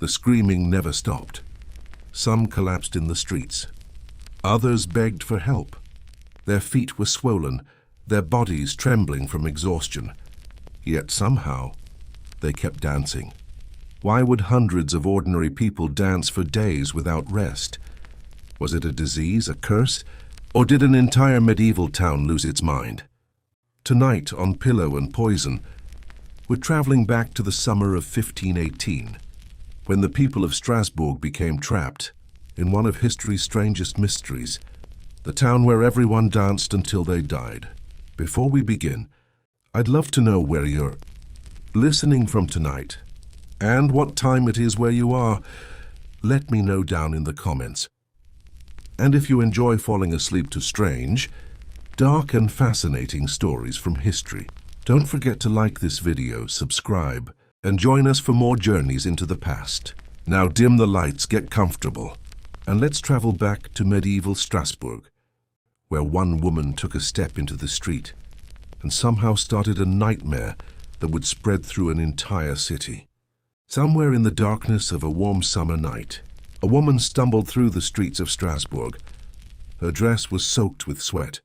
The screaming never stopped. Some collapsed in the streets. Others begged for help. Their feet were swollen, their bodies trembling from exhaustion. Yet somehow, they kept dancing. Why would hundreds of ordinary people dance for days without rest? Was it a disease, a curse, or did an entire medieval town lose its mind? Tonight, on Pillow and Poison, we're traveling back to the summer of 1518, when the people of Strasbourg became trapped in one of history's strangest mysteries, the town where everyone danced until they died. Before we begin, I'd love to know where you're listening from tonight, and what time it is where you are. Let me know down in the comments. And if you enjoy falling asleep to strange, dark and fascinating stories from history, don't forget to like this video, subscribe, and join us for more journeys into the past. Now dim the lights, get comfortable, and let's travel back to medieval Strasbourg, where one woman took a step into the street and somehow started a nightmare that would spread through an entire city. Somewhere in the darkness of a warm summer night, a woman stumbled through the streets of Strasbourg. Her dress was soaked with sweat.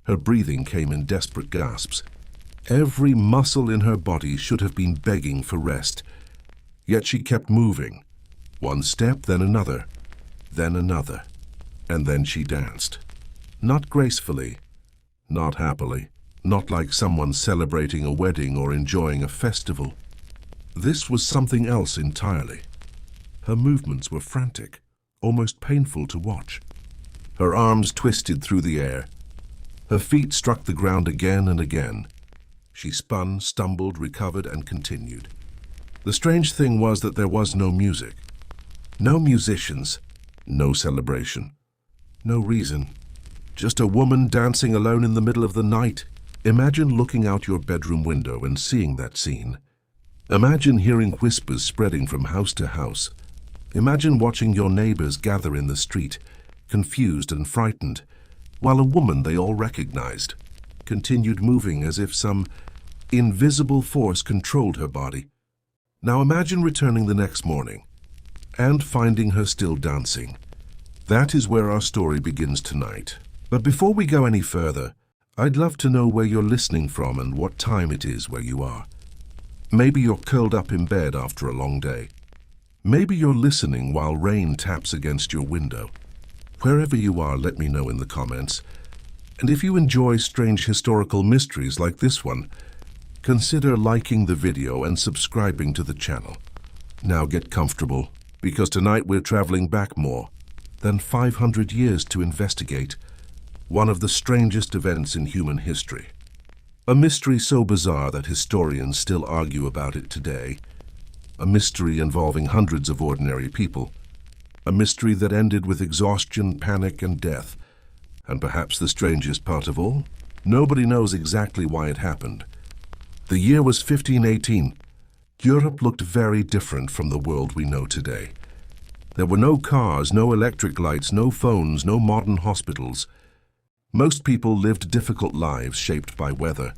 Her breathing came in desperate gasps. Every muscle in her body should have been begging for rest. Yet she kept moving. One step, then another, and then she danced. Not gracefully, not happily, not like someone celebrating a wedding or enjoying a festival. This was something else entirely. Her movements were frantic, almost painful to watch. Her arms twisted through the air. Her feet struck the ground again and again. She spun, stumbled, recovered, and continued. The strange thing was that there was no music. No musicians, no celebration, no reason. Just a woman dancing alone in the middle of the night. Imagine looking out your bedroom window and seeing that scene. Imagine hearing whispers spreading from house to house. Imagine watching your neighbors gather in the street, confused and frightened, while a woman they all recognized continued moving as if some invisible force controlled her body. Now imagine returning the next morning and finding her still dancing. That is where our story begins tonight. But before we go any further, I'd love to know where you're listening from and what time it is where you are. Maybe you're curled up in bed after a long day. Maybe you're listening while rain taps against your window. Wherever you are, let me know in the comments. And if you enjoy strange historical mysteries like this one, consider liking the video and subscribing to the channel. Now get comfortable, because tonight we're traveling back more than 500 years to investigate one of the strangest events in human history. A mystery so bizarre that historians still argue about it today. A mystery involving hundreds of ordinary people. A mystery that ended with exhaustion, panic, and death. And perhaps the strangest part of all, nobody knows exactly why it happened. The year was 1518. Europe looked very different from the world we know today. There were no cars, no electric lights, no phones, no modern hospitals. Most people lived difficult lives shaped by weather,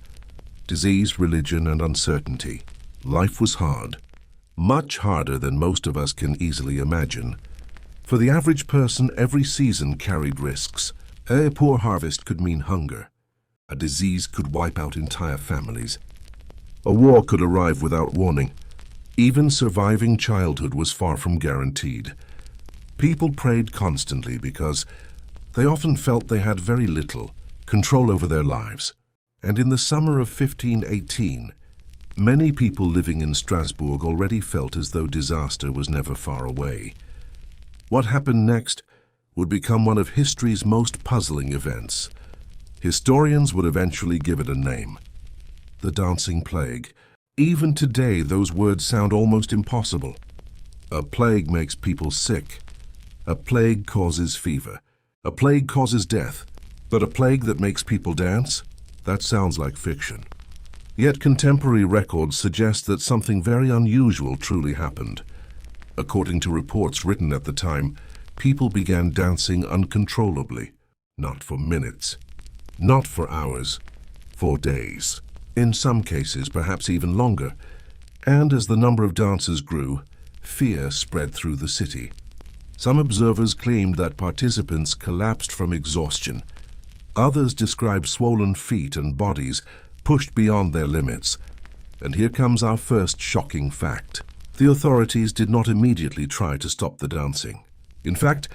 disease, religion, and uncertainty. Life was hard, much harder than most of us can easily imagine. For the average person, every season carried risks. A poor harvest could mean hunger. A disease could wipe out entire families. A war could arrive without warning. Even surviving childhood was far from guaranteed. People prayed constantly because they often felt they had very little control over their lives. And in the summer of 1518, many people living in Strasbourg already felt as though disaster was never far away. What happened next would become one of history's most puzzling events. Historians would eventually give it a name: the Dancing Plague. Even today, those words sound almost impossible. A plague makes people sick. A plague causes fever. A plague causes death. But a plague that makes people dance? That sounds like fiction. Yet contemporary records suggest that something very unusual truly happened. According to reports written at the time, people began dancing uncontrollably. Not for minutes, not for hours, for days. In some cases, perhaps even longer. And as the number of dancers grew, fear spread through the city. Some observers claimed that participants collapsed from exhaustion. Others described swollen feet and bodies pushed beyond their limits. And here comes our first shocking fact. The authorities did not immediately try to stop the dancing. In fact,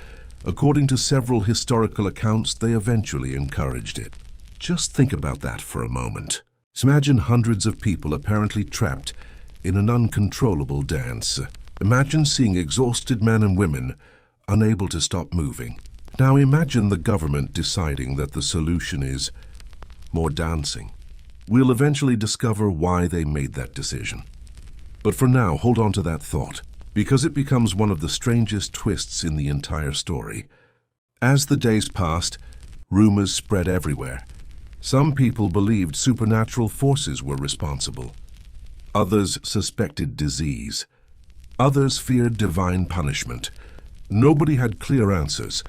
according to several historical accounts, they eventually encouraged it. Just think about that for a moment. Imagine hundreds of people apparently trapped in an uncontrollable dance. Imagine seeing exhausted men and women unable to stop moving. Now imagine the government deciding that the solution is more dancing. We'll eventually discover why they made that decision. But for now, hold on to that thought, because it becomes one of the strangest twists in the entire story. As the days passed, rumors spread everywhere. Some people believed supernatural forces were responsible. Others suspected disease. Others feared divine punishment. Nobody had clear answers,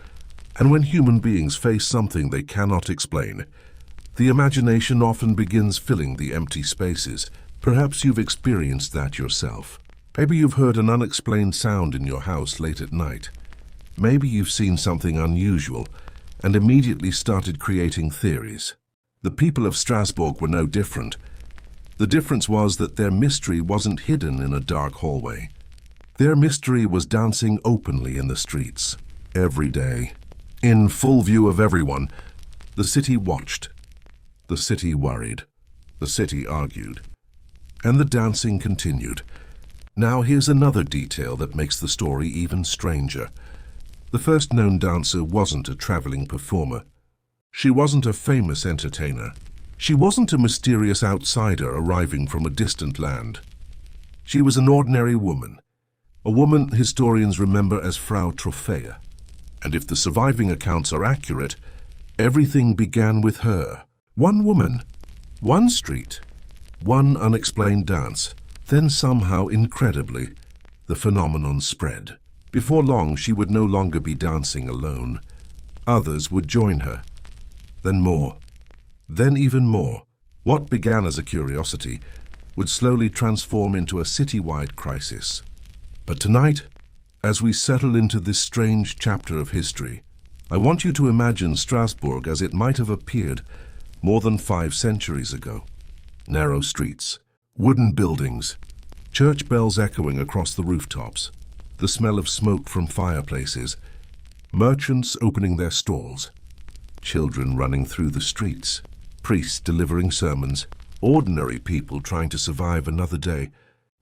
and when human beings face something they cannot explain, the imagination often begins filling the empty spaces. Perhaps you've experienced that yourself. Maybe you've heard an unexplained sound in your house late at night. Maybe you've seen something unusual and immediately started creating theories. The people of Strasbourg were no different. The difference was that their mystery wasn't hidden in a dark hallway. Their mystery was dancing openly in the streets, every day. In full view of everyone, the city watched. The city worried. The city argued. And the dancing continued. Now here's another detail that makes the story even stranger. The first known dancer wasn't a traveling performer. She wasn't a famous entertainer. She wasn't a mysterious outsider arriving from a distant land. She was an ordinary woman. A woman historians remember as Frau Trophäa. And if the surviving accounts are accurate, everything began with her. One woman, one street, one unexplained dance. Then somehow, incredibly, the phenomenon spread. Before long, she would no longer be dancing alone. Others would join her. Then more. Then even more. What began as a curiosity would slowly transform into a citywide crisis. But tonight, as we settle into this strange chapter of history, I want you to imagine Strasbourg as it might have appeared more than 5 centuries ago. Narrow streets, wooden buildings, church bells echoing across the rooftops, the smell of smoke from fireplaces, merchants opening their stalls, children running through the streets, priests delivering sermons, ordinary people trying to survive another day.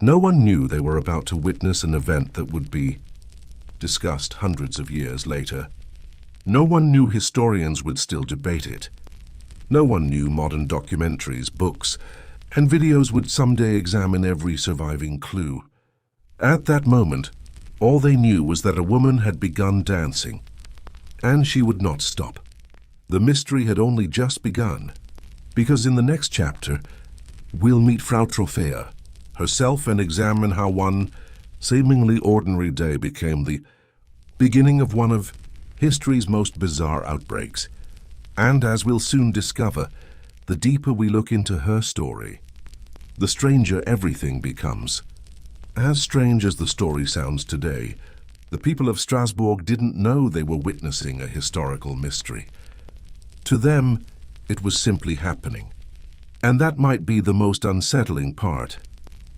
No one knew they were about to witness an event that would be discussed hundreds of years later. No one knew historians would still debate it. No one knew modern documentaries, books, and videos would someday examine every surviving clue. At that moment, all they knew was that a woman had begun dancing, and she would not stop. The mystery had only just begun, because in the next chapter, we'll meet Frau Trophäa herself and examine how one seemingly ordinary day became the beginning of one of history's most bizarre outbreaks. And as we'll soon discover, the deeper we look into her story, the stranger everything becomes. As strange as the story sounds today, the people of Strasbourg didn't know they were witnessing a historical mystery. To them, it was simply happening. And that might be the most unsettling part.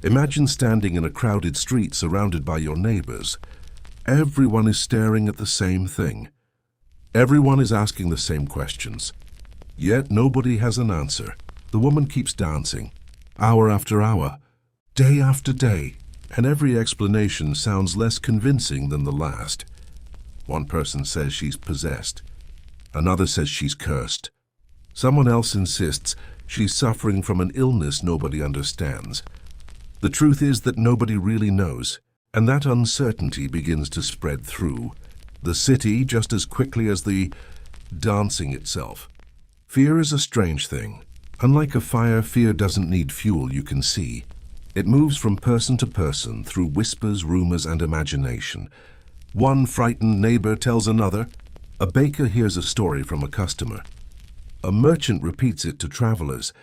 Imagine standing in a crowded street surrounded by your neighbors. Everyone is staring at the same thing. Everyone is asking the same questions. Yet nobody has an answer. The woman keeps dancing, hour after hour, day after day, and every explanation sounds less convincing than the last. One person says she's possessed. Another says she's cursed. Someone else insists she's suffering from an illness nobody understands. The truth is that nobody really knows, and that uncertainty begins to spread through the city just as quickly as the dancing itself. Fear is a strange thing. Unlike a fire, fear doesn't need fuel you can see. It moves from person to person through whispers, rumors, and imagination. One frightened neighbor tells another. A baker hears a story from a customer. A merchant repeats it to travelers.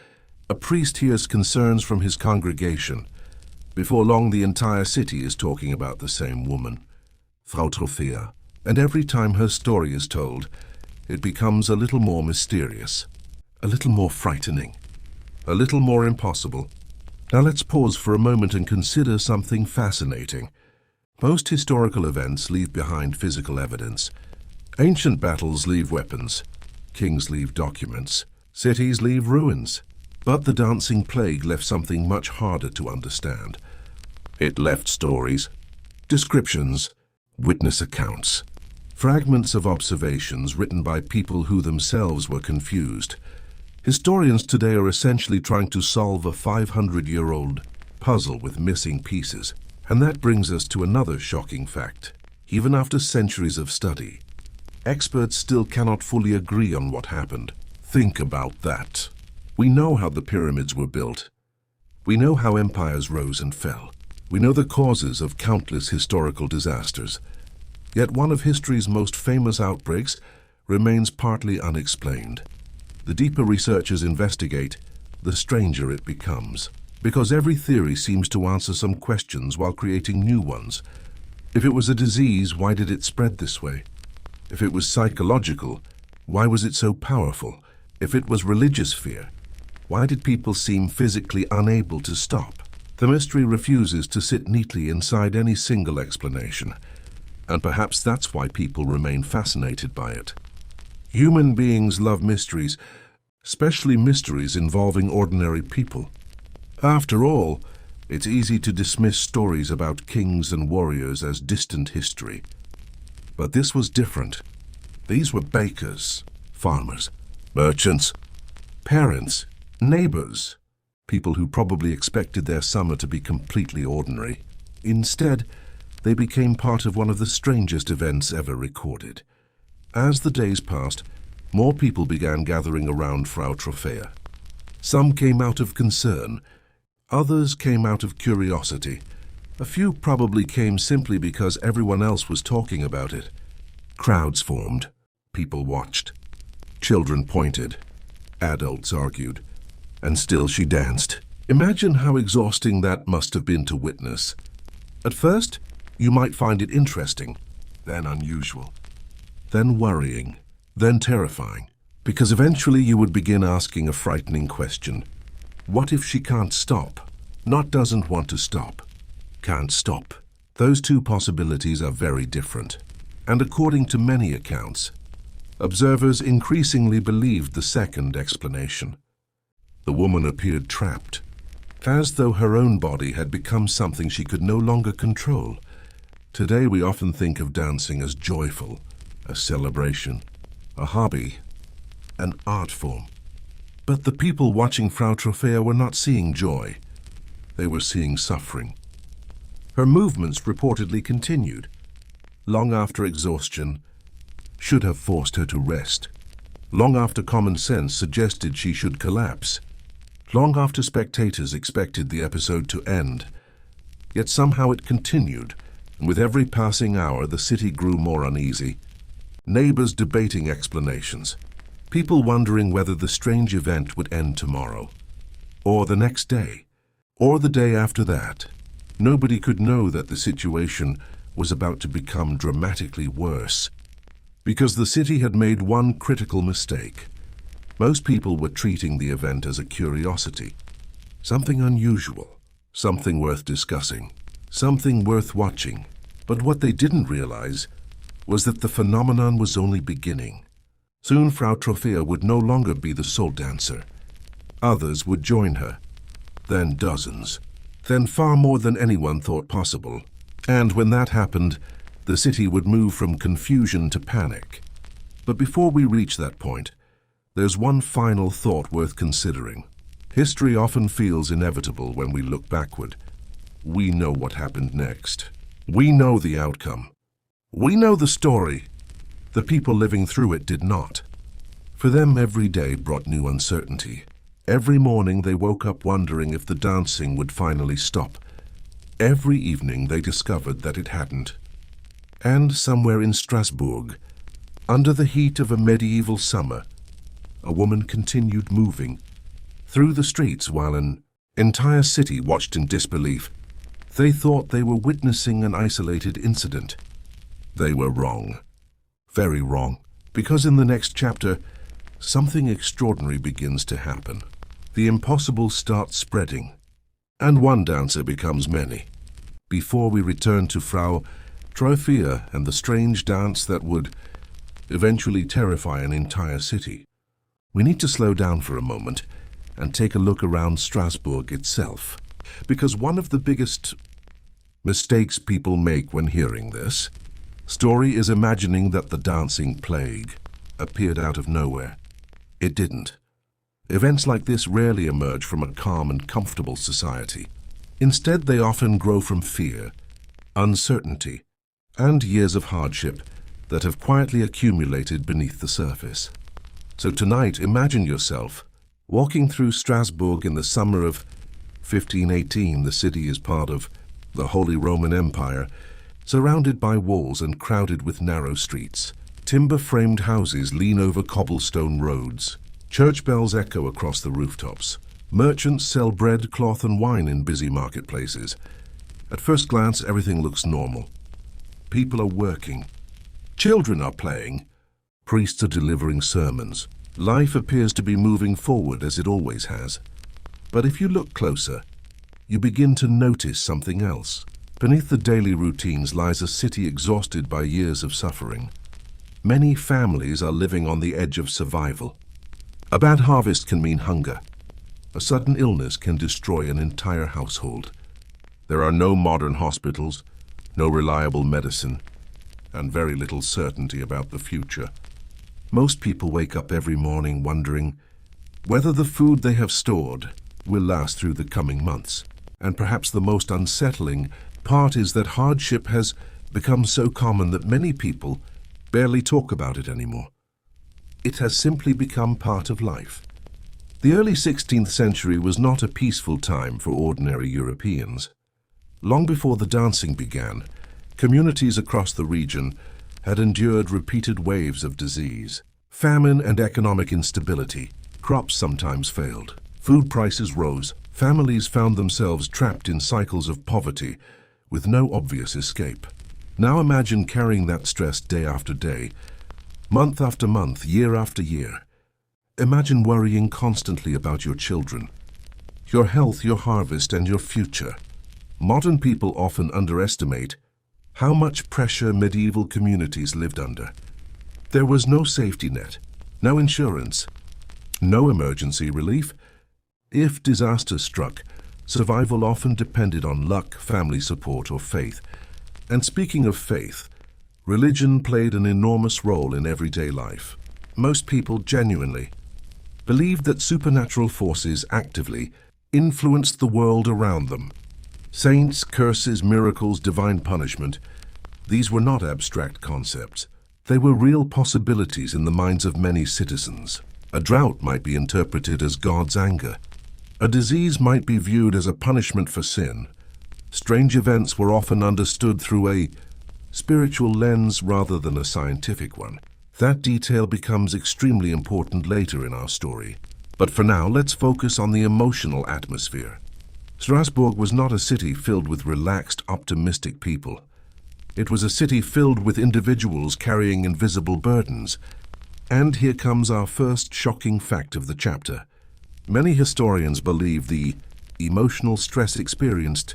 A priest hears concerns from his congregation. Before long, the entire city is talking about the same woman, Frau Trophäa, and every time her story is told, it becomes a little more mysterious, a little more frightening, a little more impossible. Now let's pause for a moment and consider something fascinating. Most historical events leave behind physical evidence. Ancient battles leave weapons, kings leave documents, cities leave ruins. But the dancing plague left something much harder to understand. It left stories, descriptions, witness accounts, fragments of observations written by people who themselves were confused. Historians today are essentially trying to solve a 500-year-old puzzle with missing pieces. And that brings us to another shocking fact. Even after centuries of study, experts still cannot fully agree on what happened. Think about that. We know how the pyramids were built. We know how empires rose and fell. We know the causes of countless historical disasters. Yet one of history's most famous outbreaks remains partly unexplained. The deeper researchers investigate, the stranger it becomes. Because every theory seems to answer some questions while creating new ones. If it was a disease, why did it spread this way? If it was psychological, why was it so powerful? If it was religious fear, why did people seem physically unable to stop? The mystery refuses to sit neatly inside any single explanation, and perhaps that's why people remain fascinated by it. Human beings love mysteries, especially mysteries involving ordinary people. After all, it's easy to dismiss stories about kings and warriors as distant history. But this was different. These were bakers, farmers, merchants, parents, neighbors, people who probably expected their summer to be completely ordinary. Instead, they became part of one of the strangest events ever recorded. As the days passed, more people began gathering around Frau Trophäa. Some came out of concern, others came out of curiosity. A few probably came simply because everyone else was talking about it. Crowds formed, people watched, children pointed, adults argued. And still she danced. Imagine how exhausting that must have been to witness. At first, you might find it interesting, then unusual, then worrying, then terrifying, because eventually you would begin asking a frightening question. What if she can't stop? Not doesn't want to stop. Can't stop. Those two possibilities are very different. And according to many accounts, observers increasingly believed the second explanation. The woman appeared trapped, as though her own body had become something she could no longer control. Today we often think of dancing as joyful, a celebration, a hobby, an art form. But the people watching Frau Trophäa were not seeing joy. They were seeing suffering. Her movements reportedly continued, long after exhaustion should have forced her to rest, long after common sense suggested she should collapse. Long after spectators expected the episode to end. Yet somehow it continued, and with every passing hour the city grew more uneasy. Neighbors debating explanations, people wondering whether the strange event would end tomorrow, or the next day, or the day after that. Nobody could know that the situation was about to become dramatically worse, because the city had made one critical mistake. Most people were treating the event as a curiosity, something unusual, something worth discussing, something worth watching. But what they didn't realize was that the phenomenon was only beginning. Soon Frau Trophäa would no longer be the sole dancer. Others would join her, then dozens, then far more than anyone thought possible. And when that happened, the city would move from confusion to panic. But before we reach that point, there's one final thought worth considering. History often feels inevitable when we look backward. We know what happened next. We know the outcome. We know the story. The people living through it did not. For them, every day brought new uncertainty. Every morning they woke up wondering if the dancing would finally stop. Every evening they discovered that it hadn't. And somewhere in Strasbourg, under the heat of a medieval summer, a woman continued moving through the streets while an entire city watched in disbelief. They thought they were witnessing an isolated incident. They were wrong. Very wrong. Because in the next chapter, something extraordinary begins to happen. The impossible starts spreading, and one dancer becomes many. Before we return to Frau Trophea and the strange dance that would eventually terrify an entire city, we need to slow down for a moment and take a look around Strasbourg itself. Because one of the biggest mistakes people make when hearing this story is imagining that the dancing plague appeared out of nowhere. It didn't. Events like this rarely emerge from a calm and comfortable society. Instead, they often grow from fear, uncertainty, and years of hardship that have quietly accumulated beneath the surface. So tonight, imagine yourself walking through Strasbourg in the summer of 1518. The city is part of the Holy Roman Empire, surrounded by walls and crowded with narrow streets. Timber-framed houses lean over cobblestone roads. Church bells echo across the rooftops. Merchants sell bread, cloth, and wine in busy marketplaces. At first glance, everything looks normal. People are working. Children are playing. Priests are delivering sermons. Life appears to be moving forward as it always has. But if you look closer, you begin to notice something else. Beneath the daily routines lies a city exhausted by years of suffering. Many families are living on the edge of survival. A bad harvest can mean hunger. A sudden illness can destroy an entire household. There are no modern hospitals, no reliable medicine, and very little certainty about the future. Most people wake up every morning wondering whether the food they have stored will last through the coming months. And perhaps the most unsettling part is that hardship has become so common that many people barely talk about it anymore. It has simply become part of life. The early 16th century was not a peaceful time for ordinary Europeans. Long before the dancing began, communities across the region had endured repeated waves of disease, famine, and economic instability. Crops sometimes failed. Food prices rose. Families found themselves trapped in cycles of poverty with no obvious escape. Now imagine carrying that stress day after day, month after month, year after year. Imagine worrying constantly about your children, your health, your harvest, and your future. Modern people often underestimate how much pressure medieval communities lived under. There was no safety net, no insurance, no emergency relief. If disaster struck, survival often depended on luck, family support, or faith. And speaking of faith, religion played an enormous role in everyday life. Most people genuinely believed that supernatural forces actively influenced the world around them. Saints, curses, miracles, divine punishment, these were not abstract concepts. They were real possibilities in the minds of many citizens. A drought might be interpreted as God's anger. A disease might be viewed as a punishment for sin. Strange events were often understood through a spiritual lens rather than a scientific one. That detail becomes extremely important later in our story. But for now, let's focus on the emotional atmosphere. Strasbourg was not a city filled with relaxed, optimistic people. It was a city filled with individuals carrying invisible burdens. And here comes our first shocking fact of the chapter. Many historians believe the emotional stress experienced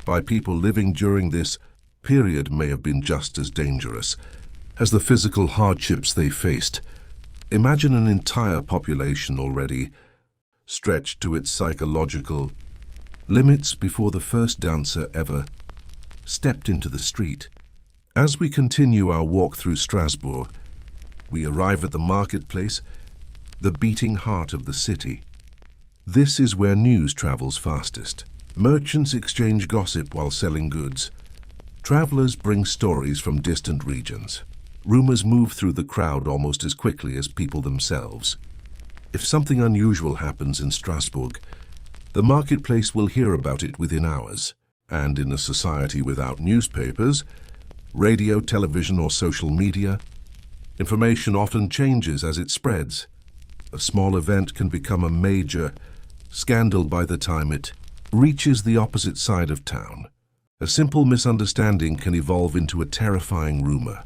by people living during this period may have been just as dangerous as the physical hardships they faced. Imagine an entire population already stretched to its psychological limits before the first dancer ever stepped into the street. As we continue our walk through Strasbourg, we arrive at the marketplace, the beating heart of the city. This is where news travels fastest. Merchants exchange gossip while selling goods. Travelers bring stories from distant regions. Rumors move through the crowd almost as quickly as people themselves. If something unusual happens in Strasbourg, the marketplace will hear about it within hours. And in a society without newspapers, radio, television, or social media, information often changes as it spreads. A small event can become a major scandal by the time it reaches the opposite side of town. A simple misunderstanding can evolve into a terrifying rumor.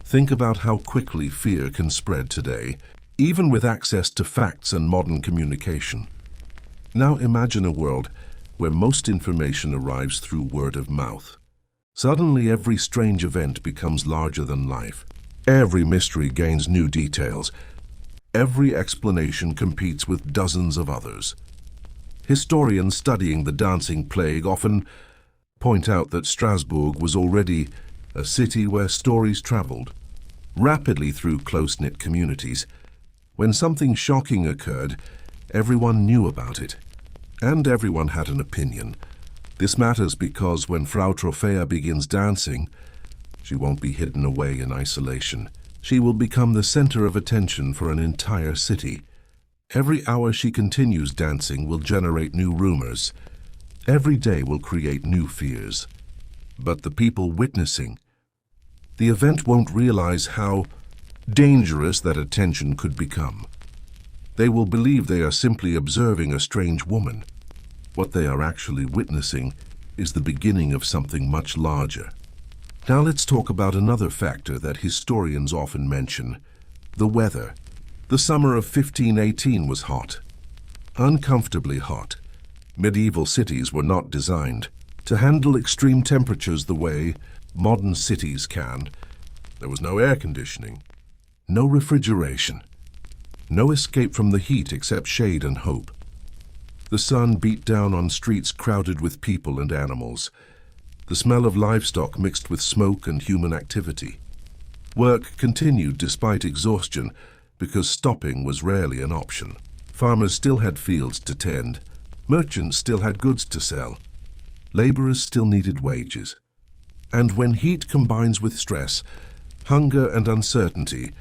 Think about how quickly fear can spread today, even with access to facts and modern communication. Now imagine a world where most information arrives through word of mouth. Suddenly every strange event becomes larger than life. Every mystery gains new details. Every explanation competes with dozens of others. Historians studying the dancing plague often point out that Strasbourg was already a city where stories traveled rapidly through close-knit communities. When something shocking occurred, everyone knew about it, and everyone had an opinion. This matters because when Frau Trophäa begins dancing, she won't be hidden away in isolation. She will become the center of attention for an entire city. Every hour she continues dancing will generate new rumors. Every day will create new fears. But the people witnessing the event won't realize how dangerous that attention could become. They will believe they are simply observing a strange woman. What they are actually witnessing is the beginning of something much larger. Now let's talk about another factor that historians often mention: the weather. The summer of 1518 was hot, uncomfortably hot. Medieval cities were not designed to handle extreme temperatures the way modern cities can. There was no air conditioning, no refrigeration, no escape from the heat except shade and hope. The sun beat down on streets crowded with people and animals. The smell of livestock mixed with smoke and human activity. Work continued despite exhaustion because stopping was rarely an option. Farmers still had fields to tend. Merchants still had goods to sell. Laborers still needed wages. And when heat combines with stress, hunger and uncertainty,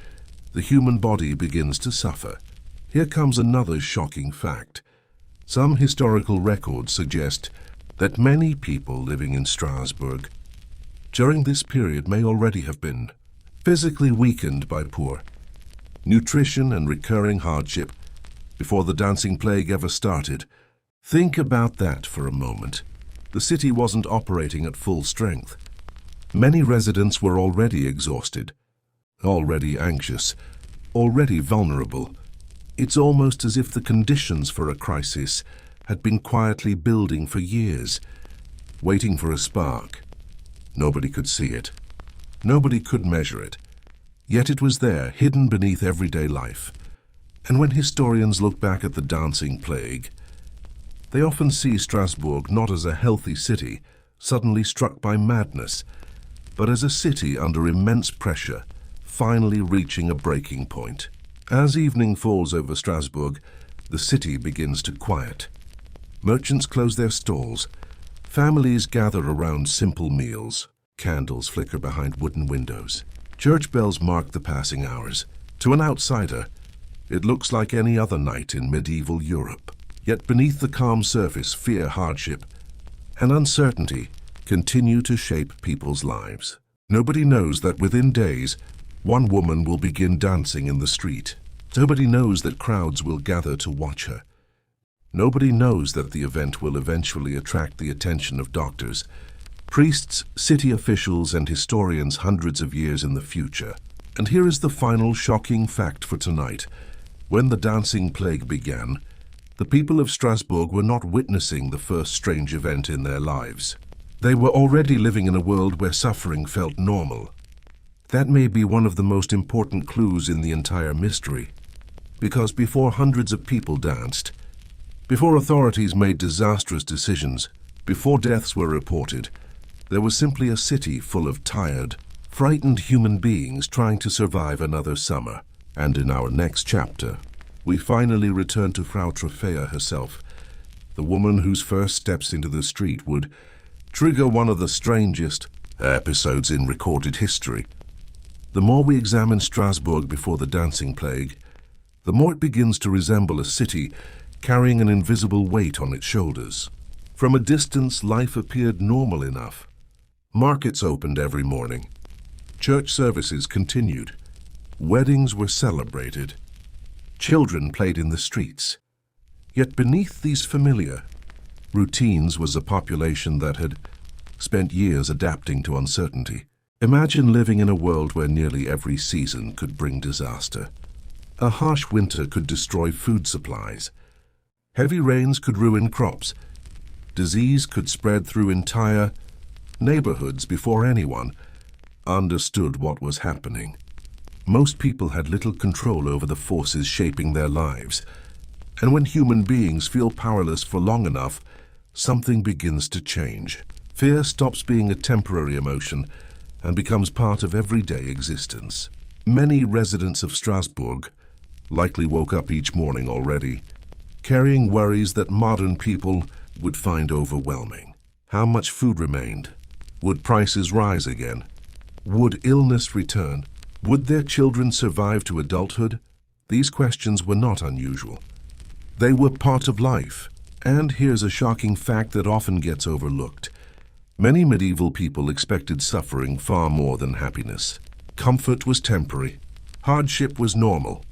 the human body begins to suffer. Here comes another shocking fact. Some historical records suggest that many people living in Strasbourg during this period may already have been physically weakened by poor nutrition and recurring hardship before the dancing plague ever started. Think about that for a moment. The city wasn't operating at full strength. Many residents were already exhausted, already anxious, already vulnerable. It's almost as if the conditions for a crisis had been quietly building for years, waiting for a spark. Nobody could see it. Nobody could measure it. Yet it was there, hidden beneath everyday life. And when historians look back at the dancing plague, they often see Strasbourg not as a healthy city, suddenly struck by madness, but as a city under immense pressure, finally reaching a breaking point. As evening falls over Strasbourg, the city begins to quiet. Merchants close their stalls. Families gather around simple meals. Candles flicker behind wooden windows. Church bells mark the passing hours. To an outsider, it looks like any other night in medieval Europe. Yet beneath the calm surface, fear, hardship, and uncertainty continue to shape people's lives. Nobody knows that within days, one woman will begin dancing in the street. Nobody knows that crowds will gather to watch her. Nobody knows that the event will eventually attract the attention of doctors, priests, city officials, and historians hundreds of years in the future. And here is the final shocking fact for tonight. When the dancing plague began, the people of Strasbourg were not witnessing the first strange event in their lives. They were already living in a world where suffering felt normal. That may be one of the most important clues in the entire mystery. Because before hundreds of people danced, before authorities made disastrous decisions, before deaths were reported, there was simply a city full of tired, frightened human beings trying to survive another summer. And in our next chapter, we finally return to Frau Trophäa herself, the woman whose first steps into the street would trigger one of the strangest episodes in recorded history. The more we examine Strasbourg before the dancing plague, the more it begins to resemble a city carrying an invisible weight on its shoulders. From a distance, life appeared normal enough. Markets opened every morning. Church services continued. Weddings were celebrated. Children played in the streets. Yet beneath these familiar routines was a population that had spent years adapting to uncertainty. Imagine living in a world where nearly every season could bring disaster. A harsh winter could destroy food supplies. Heavy rains could ruin crops. Disease could spread through entire neighborhoods before anyone understood what was happening. Most people had little control over the forces shaping their lives. And when human beings feel powerless for long enough, something begins to change. Fear stops being a temporary emotion and becomes part of everyday existence. Many residents of Strasbourg likely woke up each morning already, carrying worries that modern people would find overwhelming. How much food remained? Would prices rise again? Would illness return? Would their children survive to adulthood? These questions were not unusual. They were part of life. And here's a shocking fact that often gets overlooked. Many medieval people expected suffering far more than happiness. Comfort was temporary. Hardship was normal.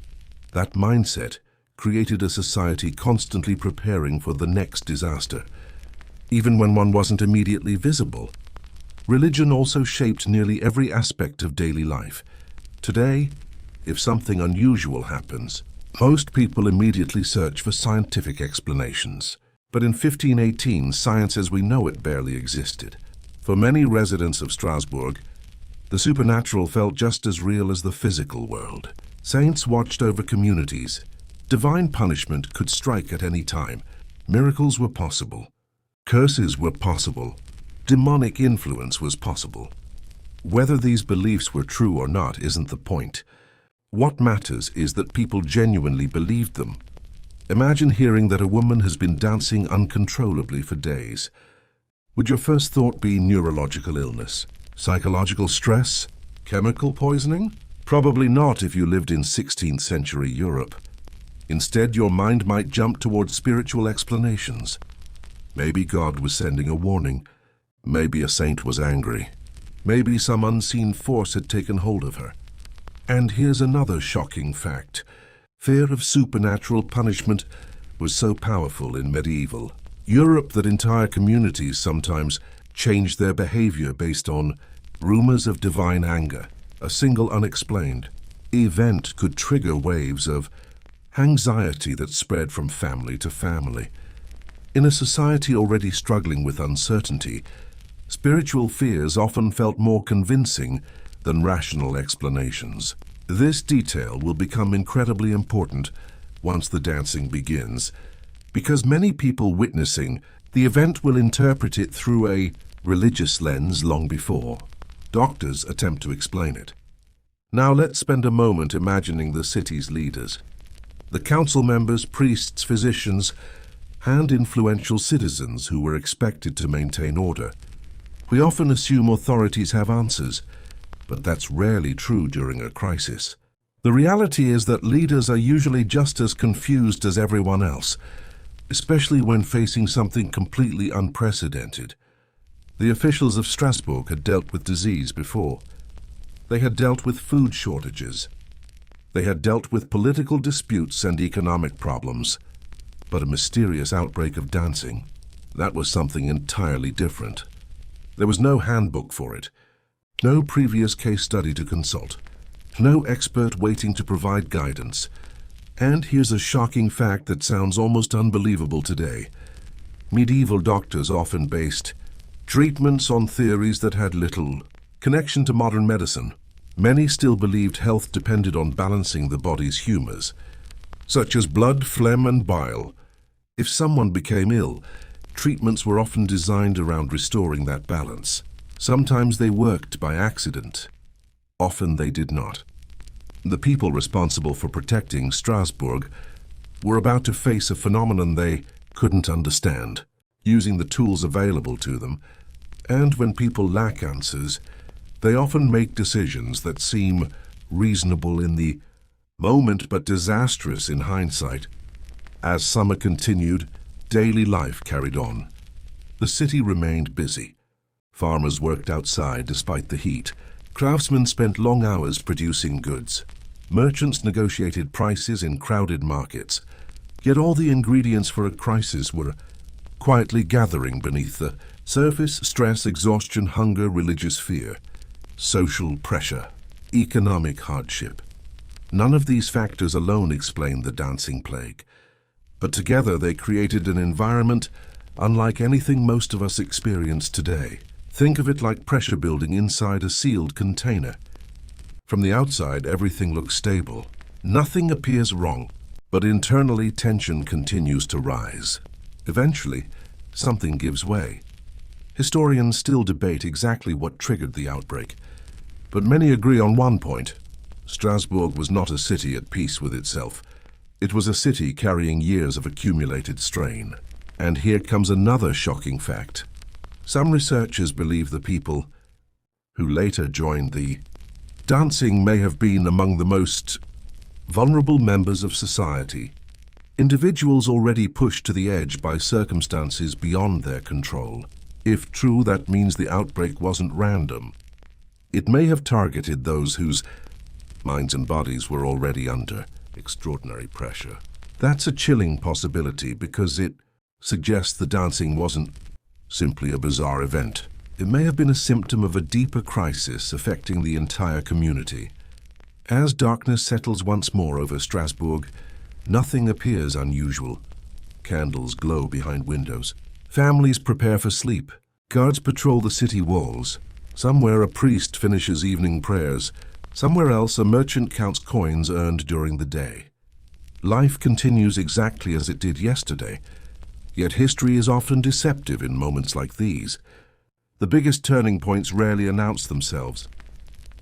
That mindset created a society constantly preparing for the next disaster, even when one wasn't immediately visible. Religion also shaped nearly every aspect of daily life. Today, if something unusual happens, most people immediately search for scientific explanations. But in 1518, science as we know it barely existed. For many residents of Strasbourg, the supernatural felt just as real as the physical world. Saints watched over communities. Divine punishment could strike at any time. Miracles were possible. Curses were possible. Demonic influence was possible. Whether these beliefs were true or not isn't the point. What matters is that people genuinely believed them. Imagine hearing that a woman has been dancing uncontrollably for days. Would your first thought be neurological illness, psychological stress, chemical poisoning? Probably not if you lived in 16th century Europe. Instead, your mind might jump towards spiritual explanations. Maybe God was sending a warning. Maybe a saint was angry. Maybe some unseen force had taken hold of her. And here's another shocking fact. Fear of supernatural punishment was so powerful in medieval Europe that entire communities sometimes changed their behavior based on rumors of divine anger. A single unexplained event could trigger waves of anxiety that spread from family to family. In a society already struggling with uncertainty, spiritual fears often felt more convincing than rational explanations. This detail will become incredibly important once the dancing begins, because many people witnessing the event will interpret it through a religious lens long before doctors attempt to explain it. Now let's spend a moment imagining the city's leaders, the council members, priests, physicians, and influential citizens who were expected to maintain order. We often assume authorities have answers, but that's rarely true during a crisis. The reality is that leaders are usually just as confused as everyone else, especially when facing something completely unprecedented. The officials of Strasbourg had dealt with disease before. They had dealt with food shortages. They had dealt with political disputes and economic problems. But a mysterious outbreak of dancing, that was something entirely different. There was no handbook for it, no previous case study to consult, no expert waiting to provide guidance. And here's a shocking fact that sounds almost unbelievable today. Medieval doctors often based treatments on theories that had little connection to modern medicine. Many still believed health depended on balancing the body's humors, such as blood, phlegm, and bile. If someone became ill, treatments were often designed around restoring that balance. Sometimes they worked by accident. Often they did not. The people responsible for protecting Strasbourg were about to face a phenomenon they couldn't understand, using the tools available to them. And when people lack answers, they often make decisions that seem reasonable in the moment but disastrous in hindsight. As summer continued, daily life carried on. The city remained busy. Farmers worked outside despite the heat. Craftsmen spent long hours producing goods. Merchants negotiated prices in crowded markets. Yet all the ingredients for a crisis were quietly gathering beneath the Surface stress, exhaustion, hunger, religious fear, social pressure, economic hardship. None of these factors alone explain the dancing plague, but together they created an environment unlike anything most of us experience today. Think of it like pressure building inside a sealed container. From the outside, everything looks stable. Nothing appears wrong, but internally tension continues to rise. Eventually, something gives way. Historians still debate exactly what triggered the outbreak, but many agree on one point. Strasbourg was not a city at peace with itself. It was a city carrying years of accumulated strain. And here comes another shocking fact. Some researchers believe the people who later joined the dancing may have been among the most vulnerable members of society, individuals already pushed to the edge by circumstances beyond their control. If true, that means the outbreak wasn't random. It may have targeted those whose minds and bodies were already under extraordinary pressure. That's a chilling possibility because it suggests the dancing wasn't simply a bizarre event. It may have been a symptom of a deeper crisis affecting the entire community. As darkness settles once more over Strasbourg, nothing appears unusual. Candles glow behind windows. Families prepare for sleep. Guards patrol the city walls. Somewhere a priest finishes evening prayers. Somewhere else a merchant counts coins earned during the day. Life continues exactly as it did yesterday. Yet history is often deceptive in moments like these. The biggest turning points rarely announce themselves.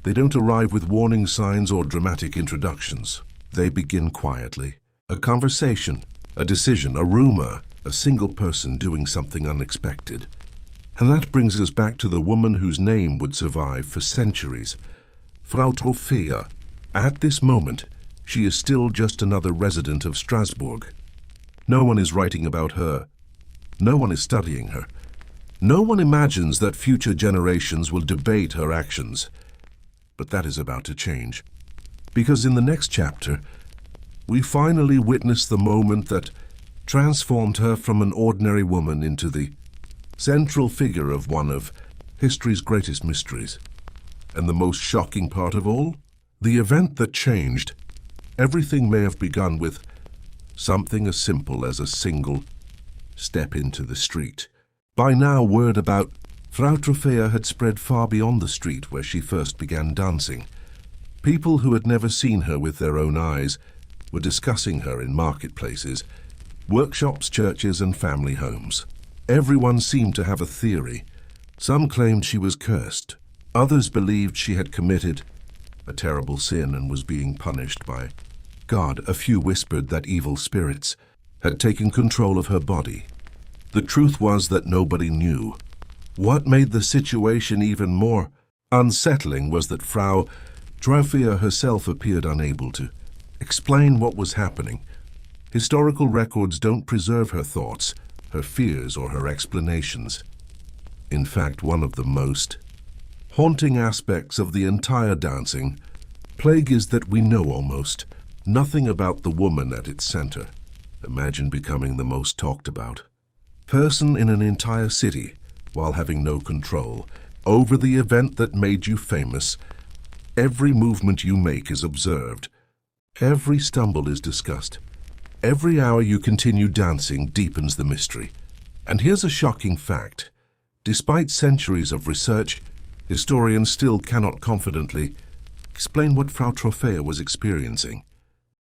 They don't arrive with warning signs or dramatic introductions. They begin quietly. A conversation, a decision, a rumor, a single person doing something unexpected. And that brings us back to the woman whose name would survive for centuries, Frau Trophäa. At this moment, she is still just another resident of Strasbourg. No one is writing about her. No one is studying her. No one imagines that future generations will debate her actions. But that is about to change. Because in the next chapter, we finally witness the moment that transformed her from an ordinary woman into the central figure of one of history's greatest mysteries. And the most shocking part of all? The event that changed everything may have begun with something as simple as a single step into the street. By now, word about Frau Trophäa had spread far beyond the street where she first began dancing. People who had never seen her with their own eyes were discussing her in marketplaces, workshops, churches, and family homes. Everyone seemed to have a theory. Some claimed she was cursed. Others believed she had committed a terrible sin and was being punished by God. A few whispered that evil spirits had taken control of her body. The truth was that nobody knew. What made the situation even more unsettling was that Frau Trophäa herself appeared unable to explain what was happening. Historical records don't preserve her thoughts, her fears, or her explanations. In fact, one of the most haunting aspects of the entire dancing plague is that we know almost nothing about the woman at its center. Imagine becoming the most talked about person in an entire city while having no control over the event that made you famous. Every movement you make is observed. Every stumble is discussed. Every hour you continue dancing deepens the mystery. And here's a shocking fact. Despite centuries of research, historians still cannot confidently explain what Frau Trophäa was experiencing,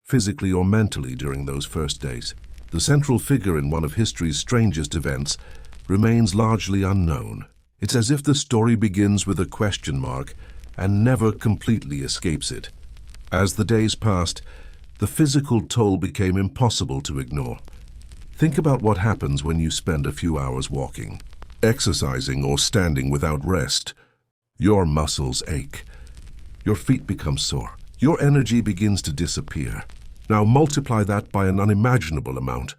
physically or mentally, during those first days. The central figure in one of history's strangest events remains largely unknown. It's as if the story begins with a question mark and never completely escapes it. As the days passed, the physical toll became impossible to ignore. Think about what happens when you spend a few hours walking, exercising, or standing without rest. Your muscles ache. Your feet become sore. Your energy begins to disappear. Now multiply that by an unimaginable amount.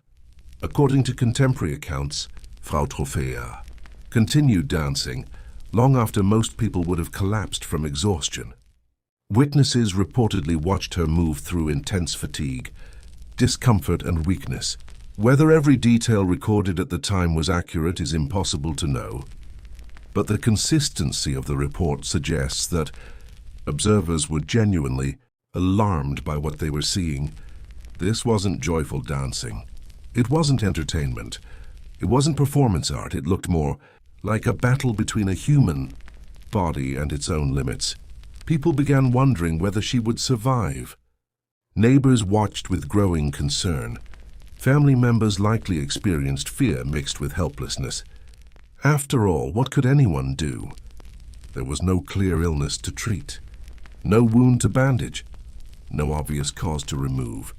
According to contemporary accounts, Frau Trophäa continued dancing long after most people would have collapsed from exhaustion. Witnesses reportedly watched her move through intense fatigue, discomfort, and weakness. Whether every detail recorded at the time was accurate is impossible to know. But the consistency of the report suggests that observers were genuinely alarmed by what they were seeing. This wasn't joyful dancing. It wasn't entertainment. It wasn't performance art. It looked more like a battle between a human body and its own limits. People began wondering whether she would survive. Neighbors watched with growing concern. Family members likely experienced fear mixed with helplessness. After all, what could anyone do? There was no clear illness to treat, no wound to bandage, no obvious cause to remove.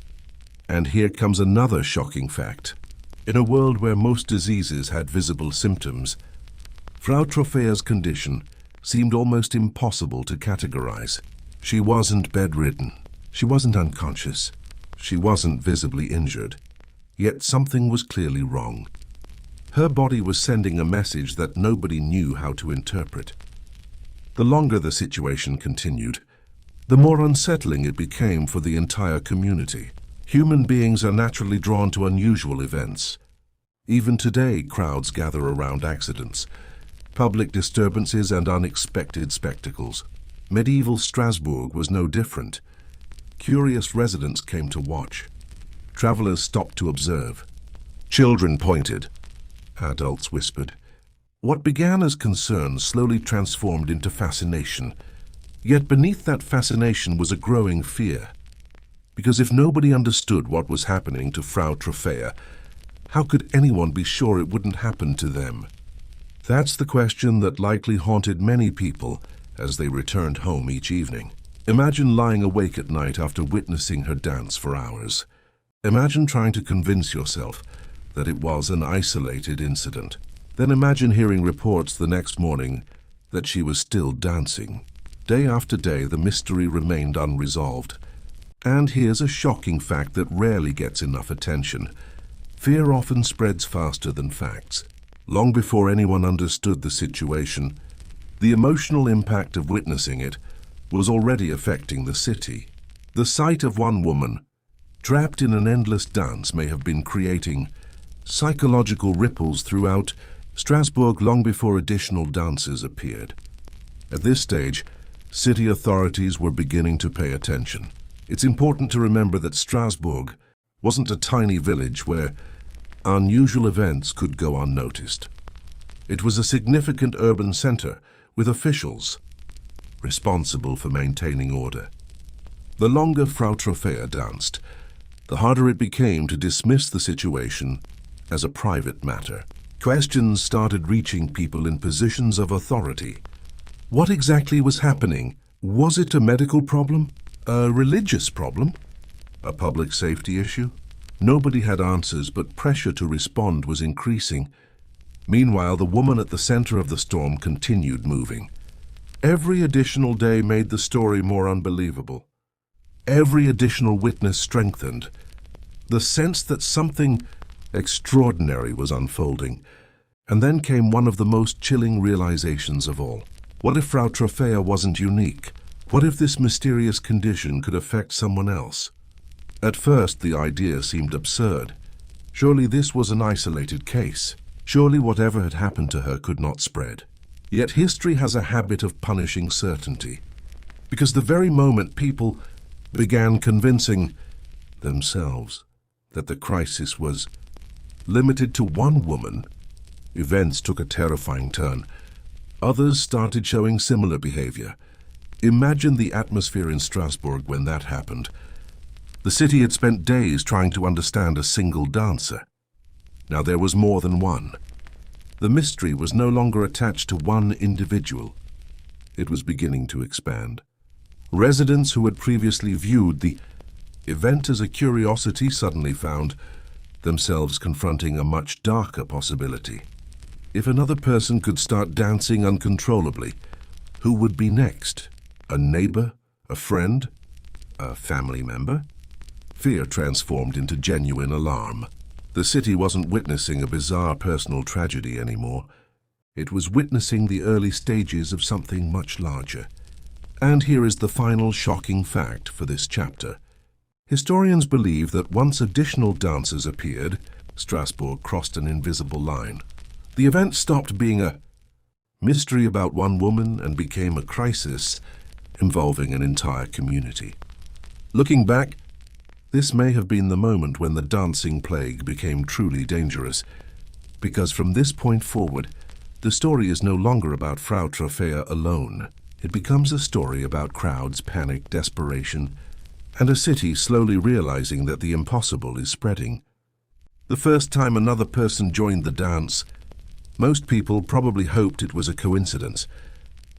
And here comes another shocking fact. In a world where most diseases had visible symptoms, Frau Troffea's condition seemed almost impossible to categorize. She wasn't bedridden. She wasn't unconscious. She wasn't visibly injured. Yet something was clearly wrong. Her body was sending a message that nobody knew how to interpret. The longer the situation continued, the more unsettling it became for the entire community. Human beings are naturally drawn to unusual events. Even today, crowds gather around accidents, public disturbances, and unexpected spectacles. Medieval Strasbourg was no different. Curious residents came to watch. Travelers stopped to observe. Children pointed. Adults whispered. What began as concern slowly transformed into fascination. Yet beneath that fascination was a growing fear. Because if nobody understood what was happening to Frau Troffea, how could anyone be sure it wouldn't happen to them? That's the question that likely haunted many people as they returned home each evening. Imagine lying awake at night after witnessing her dance for hours. Imagine trying to convince yourself that it was an isolated incident. Then imagine hearing reports the next morning that she was still dancing. Day after day, the mystery remained unresolved. And here's a shocking fact that rarely gets enough attention. Fear often spreads faster than facts. Long before anyone understood the situation, the emotional impact of witnessing it was already affecting the city. The sight of one woman, trapped in an endless dance, may have been creating psychological ripples throughout Strasbourg long before additional dances appeared. At this stage, city authorities were beginning to pay attention. It's important to remember that Strasbourg wasn't a tiny village where unusual events could go unnoticed. It was a significant urban center with officials responsible for maintaining order. The longer Frau Troffea danced, the harder it became to dismiss the situation as a private matter. Questions started reaching people in positions of authority. What exactly was happening? Was it a medical problem? A religious problem? A public safety issue? Nobody had answers, but pressure to respond was increasing. Meanwhile, the woman at the center of the storm continued moving. Every additional day made the story more unbelievable. Every additional witness strengthened the sense that something extraordinary was unfolding. And then came one of the most chilling realizations of all. What if Frau Troffea wasn't unique? What if this mysterious condition could affect someone else? At first, the idea seemed absurd. Surely this was an isolated case. Surely whatever had happened to her could not spread. Yet history has a habit of punishing certainty. Because the very moment people began convincing themselves that the crisis was limited to one woman, events took a terrifying turn. Others started showing similar behavior. Imagine the atmosphere in Strasbourg when that happened. The city had spent days trying to understand a single dancer. Now there was more than one. The mystery was no longer attached to one individual. It was beginning to expand. Residents who had previously viewed the event as a curiosity suddenly found themselves confronting a much darker possibility. If another person could start dancing uncontrollably, who would be next? A neighbor? A friend? A family member? Fear transformed into genuine alarm. The city wasn't witnessing a bizarre personal tragedy anymore. It was witnessing the early stages of something much larger. And here is the final shocking fact for this chapter. Historians believe that once additional dancers appeared, Strasbourg crossed an invisible line. The event stopped being a mystery about one woman and became a crisis involving an entire community. Looking back, this may have been the moment when the dancing plague became truly dangerous, because from this point forward, the story is no longer about Frau Trophäa alone. It becomes a story about crowds, panic, desperation, and a city slowly realizing that the impossible is spreading. The first time another person joined the dance, most people probably hoped it was a coincidence.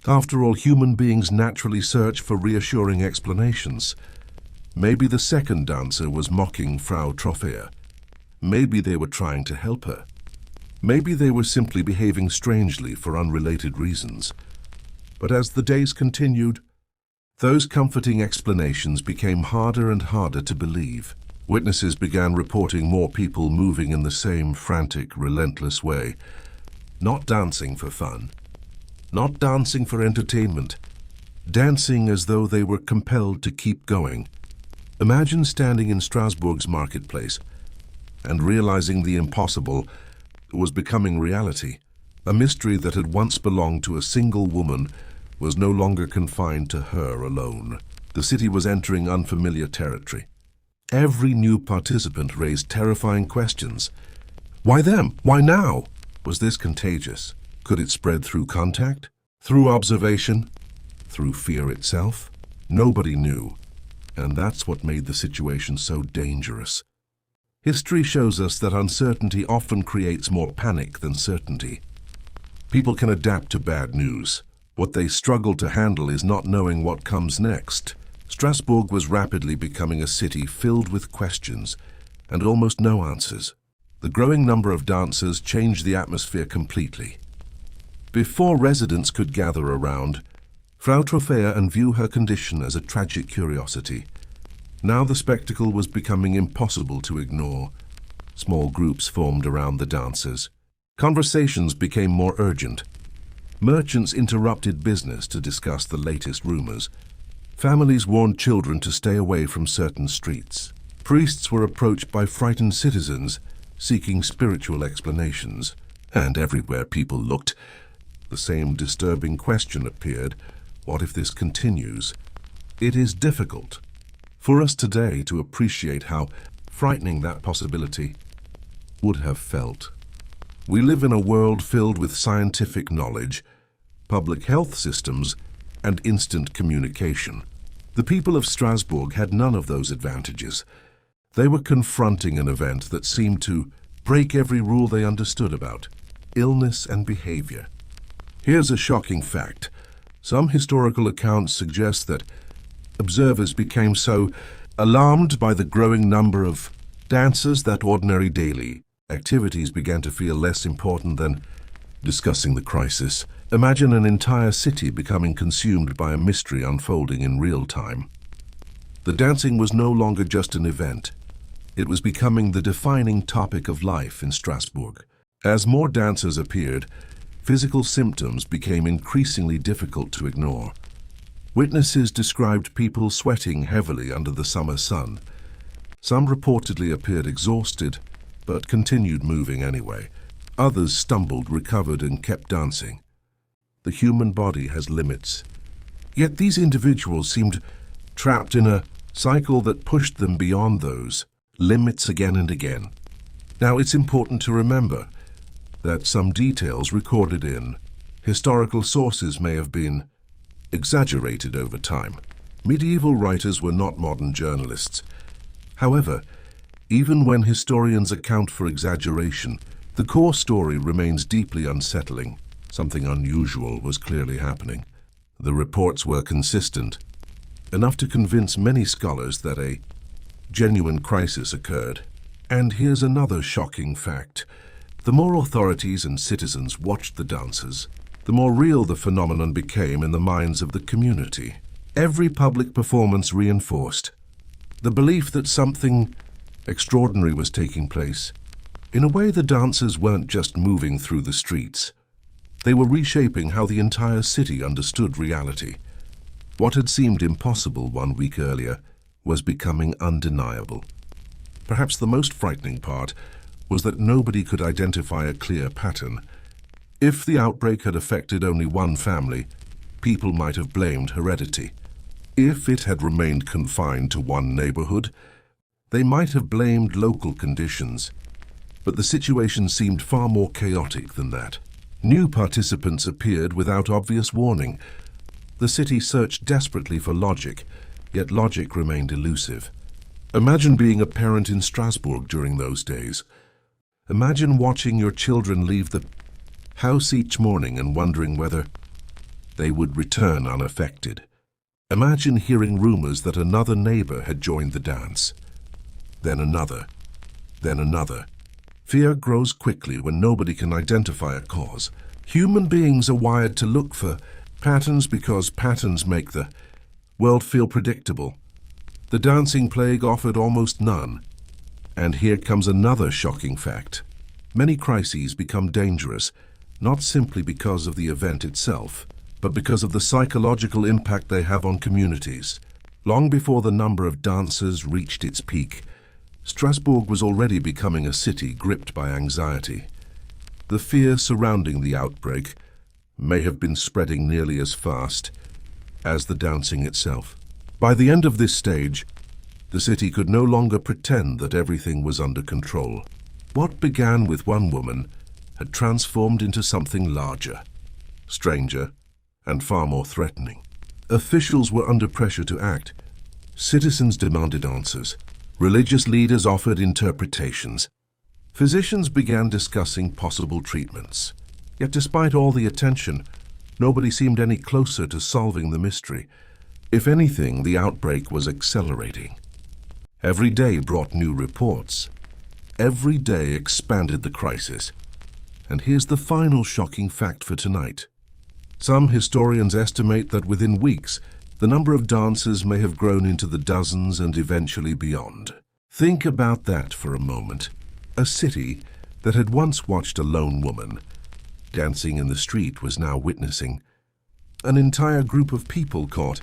After all, human beings naturally search for reassuring explanations. Maybe the second dancer was mocking Frau Trophäa. Maybe they were trying to help her. Maybe they were simply behaving strangely for unrelated reasons. But as the days continued, those comforting explanations became harder and harder to believe. Witnesses began reporting more people moving in the same frantic, relentless way. Not dancing for fun. Not dancing for entertainment. Dancing as though they were compelled to keep going. Imagine standing in Strasbourg's marketplace and realizing the impossible was becoming reality. A mystery that had once belonged to a single woman was no longer confined to her alone. The city was entering unfamiliar territory. Every new participant raised terrifying questions. Why them? Why now? Was this contagious? Could it spread through contact? Through observation? Through fear itself? Nobody knew. And that's what made the situation so dangerous. History shows us that uncertainty often creates more panic than certainty. People can adapt to bad news. What they struggle to handle is not knowing what comes next. Strasbourg was rapidly becoming a city filled with questions and almost no answers. The growing number of dancers changed the atmosphere completely. Before residents could gather around, Frau Trophäa and view her condition as a tragic curiosity. Now the spectacle was becoming impossible to ignore. Small groups formed around the dancers. Conversations became more urgent. Merchants interrupted business to discuss the latest rumors. Families warned children to stay away from certain streets. Priests were approached by frightened citizens seeking spiritual explanations. And everywhere people looked, the same disturbing question appeared: what if this continues? It is difficult for us today to appreciate how frightening that possibility would have felt. We live in a world filled with scientific knowledge, public health systems, and instant communication. The people of Strasbourg had none of those advantages. They were confronting an event that seemed to break every rule they understood about illness and behavior. Here's a shocking fact. Some historical accounts suggest that observers became so alarmed by the growing number of dancers that ordinary daily activities began to feel less important than discussing the crisis. Imagine an entire city becoming consumed by a mystery unfolding in real time. The dancing was no longer just an event. It was becoming the defining topic of life in Strasbourg. As more dancers appeared, physical symptoms became increasingly difficult to ignore. Witnesses described people sweating heavily under the summer sun. Some reportedly appeared exhausted, but continued moving anyway. Others stumbled, recovered, and kept dancing. The human body has limits. Yet these individuals seemed trapped in a cycle that pushed them beyond those limits again and again. Now, it's important to remember that some details recorded in historical sources may have been exaggerated over time. Medieval writers were not modern journalists. However, even when historians account for exaggeration, the core story remains deeply unsettling. Something unusual was clearly happening. The reports were consistent, enough to convince many scholars that a genuine crisis occurred. And here's another shocking fact. The more authorities and citizens watched the dancers, the more real the phenomenon became in the minds of the community. Every public performance reinforced the belief that something extraordinary was taking place. In a way, the dancers weren't just moving through the streets. They were reshaping how the entire city understood reality. What had seemed impossible 1 week earlier was becoming undeniable. Perhaps the most frightening part was that nobody could identify a clear pattern. If the outbreak had affected only one family, people might have blamed heredity. If it had remained confined to one neighborhood, they might have blamed local conditions. But the situation seemed far more chaotic than that. New participants appeared without obvious warning. The city searched desperately for logic, yet logic remained elusive. Imagine being a parent in Strasbourg during those days. Imagine watching your children leave the house each morning and wondering whether they would return unaffected. Imagine hearing rumors that another neighbor had joined the dance. Then another. Then another. Fear grows quickly when nobody can identify a cause. Human beings are wired to look for patterns because patterns make the world feel predictable. The dancing plague offered almost none. And here comes another shocking fact. Many crises become dangerous, not simply because of the event itself, but because of the psychological impact they have on communities. Long before the number of dancers reached its peak, Strasbourg was already becoming a city gripped by anxiety. The fear surrounding the outbreak may have been spreading nearly as fast as the dancing itself. By the end of this stage, the city could no longer pretend that everything was under control. What began with one woman had transformed into something larger, stranger, and far more threatening. Officials were under pressure to act. Citizens demanded answers. Religious leaders offered interpretations. Physicians began discussing possible treatments. Yet despite all the attention, nobody seemed any closer to solving the mystery. If anything, the outbreak was accelerating. Every day brought new reports. Every day expanded the crisis. And here's the final shocking fact for tonight. Some historians estimate that within weeks, the number of dancers may have grown into the dozens and eventually beyond. Think about that for a moment. A city that had once watched a lone woman dancing in the street was now witnessing an entire group of people caught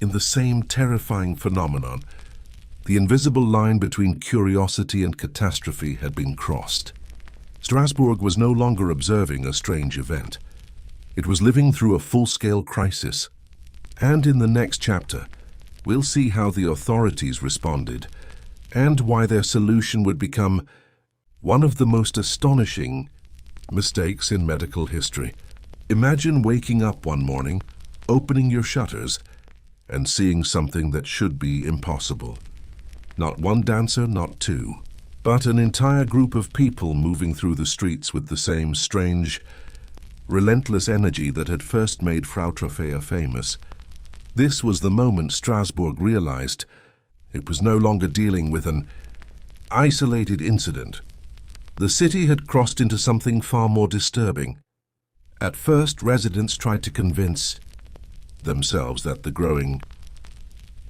in the same terrifying phenomenon. The invisible line between curiosity and catastrophe had been crossed. Strasbourg was no longer observing a strange event. It was living through a full-scale crisis. And in the next chapter, we'll see how the authorities responded and why their solution would become one of the most astonishing mistakes in medical history. Imagine waking up one morning, opening your shutters, and seeing something that should be impossible. Not one dancer, not two, but an entire group of people moving through the streets with the same strange, relentless energy that had first made Frau Trophea famous. This was the moment Strasbourg realized it was no longer dealing with an isolated incident. The city had crossed into something far more disturbing. At first, residents tried to convince themselves that the growing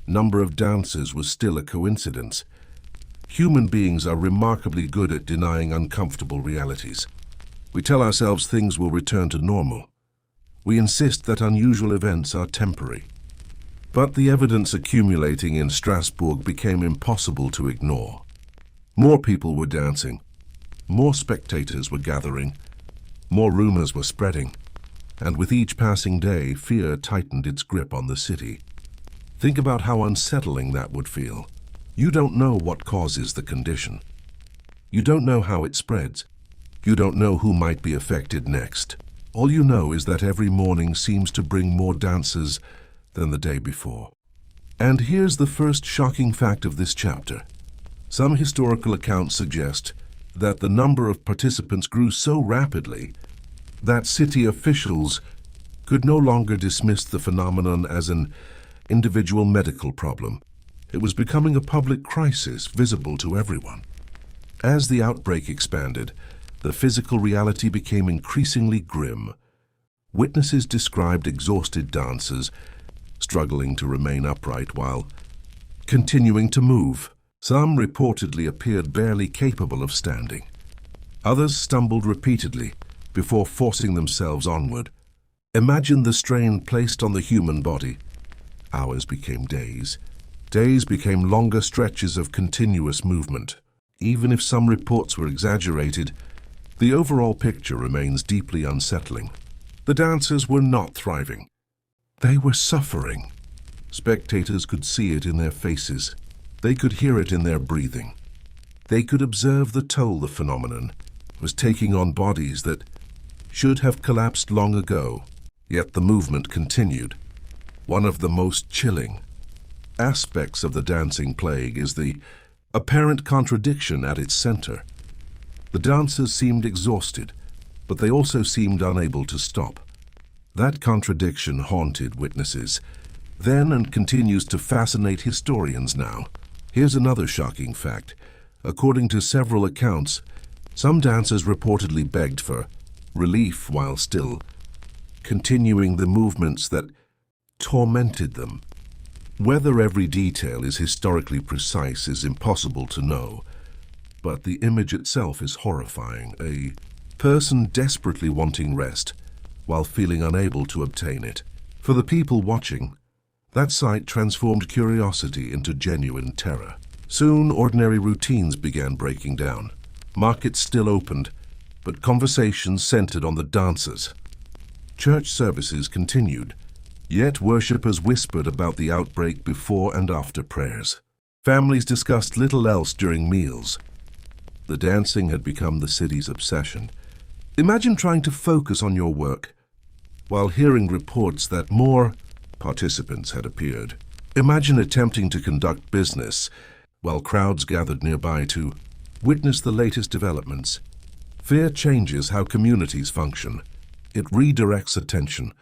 number of dancers was still a coincidence. Human beings are remarkably good at denying uncomfortable realities. We tell ourselves things will return to normal. We insist that unusual events are temporary. But the evidence accumulating in Strasbourg became impossible to ignore. More people were dancing. More spectators were gathering. More rumors were spreading. And with each passing day, fear tightened its grip on the city. Think about how unsettling that would feel. You don't know what causes the condition. You don't know how it spreads. You don't know who might be affected next. All you know is that every morning seems to bring more dancers than the day before. And here's the first shocking fact of this chapter. Some historical accounts suggest that the number of participants grew so rapidly that city officials could no longer dismiss the phenomenon as an individual medical problem. It was becoming a public crisis visible to everyone. As the outbreak expanded, the physical reality became increasingly grim. Witnesses described exhausted dancers struggling to remain upright while continuing to move. Some reportedly appeared barely capable of standing. Others stumbled repeatedly before forcing themselves onward. Imagine the strain placed on the human body. Hours became days. Days became longer stretches of continuous movement. Even if some reports were exaggerated, The overall picture remains deeply unsettling. The dancers were not thriving. They were suffering. Spectators could see it in their faces. They could hear it in their breathing. They could observe the toll the phenomenon was taking on bodies that should have collapsed long ago, yet the movement continued. One of the most chilling aspects of the dancing plague is the apparent contradiction at its center. The dancers seemed exhausted, but they also seemed unable to stop. That contradiction haunted witnesses then and continues to fascinate historians now. Here's another shocking fact. According to several accounts, some dancers reportedly begged for relief while still continuing the movements that tormented them. Whether every detail is historically precise is impossible to know, but the image itself is horrifying. A person desperately wanting rest while feeling unable to obtain it. For the people watching, that sight transformed curiosity into genuine terror. Soon, ordinary routines began breaking down. Markets still opened, but conversations centered on the dancers. Church services continued, yet worshippers whispered about the outbreak before and after prayers. Families discussed little else during meals. The dancing had become the city's obsession. Imagine trying to focus on your work while hearing reports that more participants had appeared. Imagine attempting to conduct business while crowds gathered nearby to witness the latest developments. Fear changes how communities function. It redirects attention.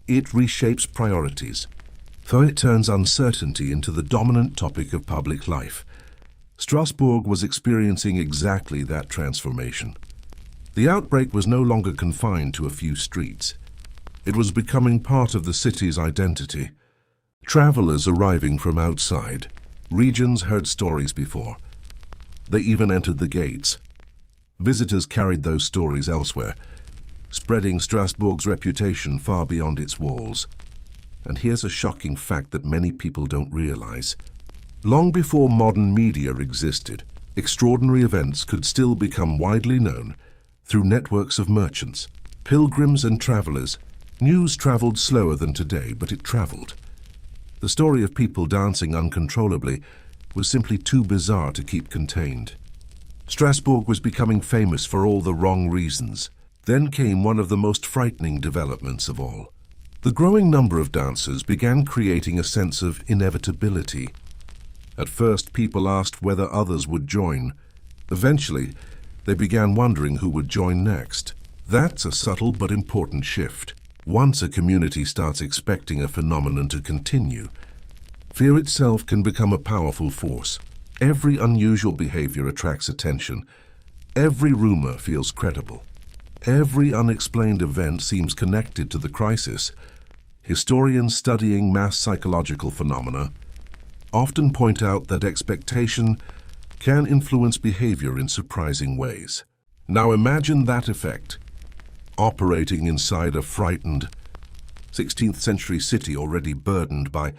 It reshapes priorities. So it turns uncertainty into the dominant topic of public life. Strasbourg was experiencing exactly that transformation. The outbreak was no longer confined to a few streets. It was becoming part of the city's identity. Travelers arriving from outside regions heard stories before. They even entered the gates. Visitors carried those stories elsewhere, spreading Strasbourg's reputation far beyond its walls. And here's a shocking fact that many people don't realize. Long before modern media existed, extraordinary events could still become widely known through networks of merchants, pilgrims and travelers. News traveled slower than today, but it traveled. The story of people dancing uncontrollably was simply too bizarre to keep contained. Strasbourg was becoming famous for all the wrong reasons. Then came one of the most frightening developments of all. The growing number of dancers began creating a sense of inevitability. At first, people asked whether others would join. Eventually, they began wondering who would join next. That's a subtle but important shift. Once a community starts expecting a phenomenon to continue, fear itself can become a powerful force. Every unusual behavior attracts attention. Every rumor feels credible. Every unexplained event seems connected to the crisis. Historians studying mass psychological phenomena often point out that expectation can influence behavior in surprising ways. Now imagine that effect operating inside a frightened 16th century city already burdened by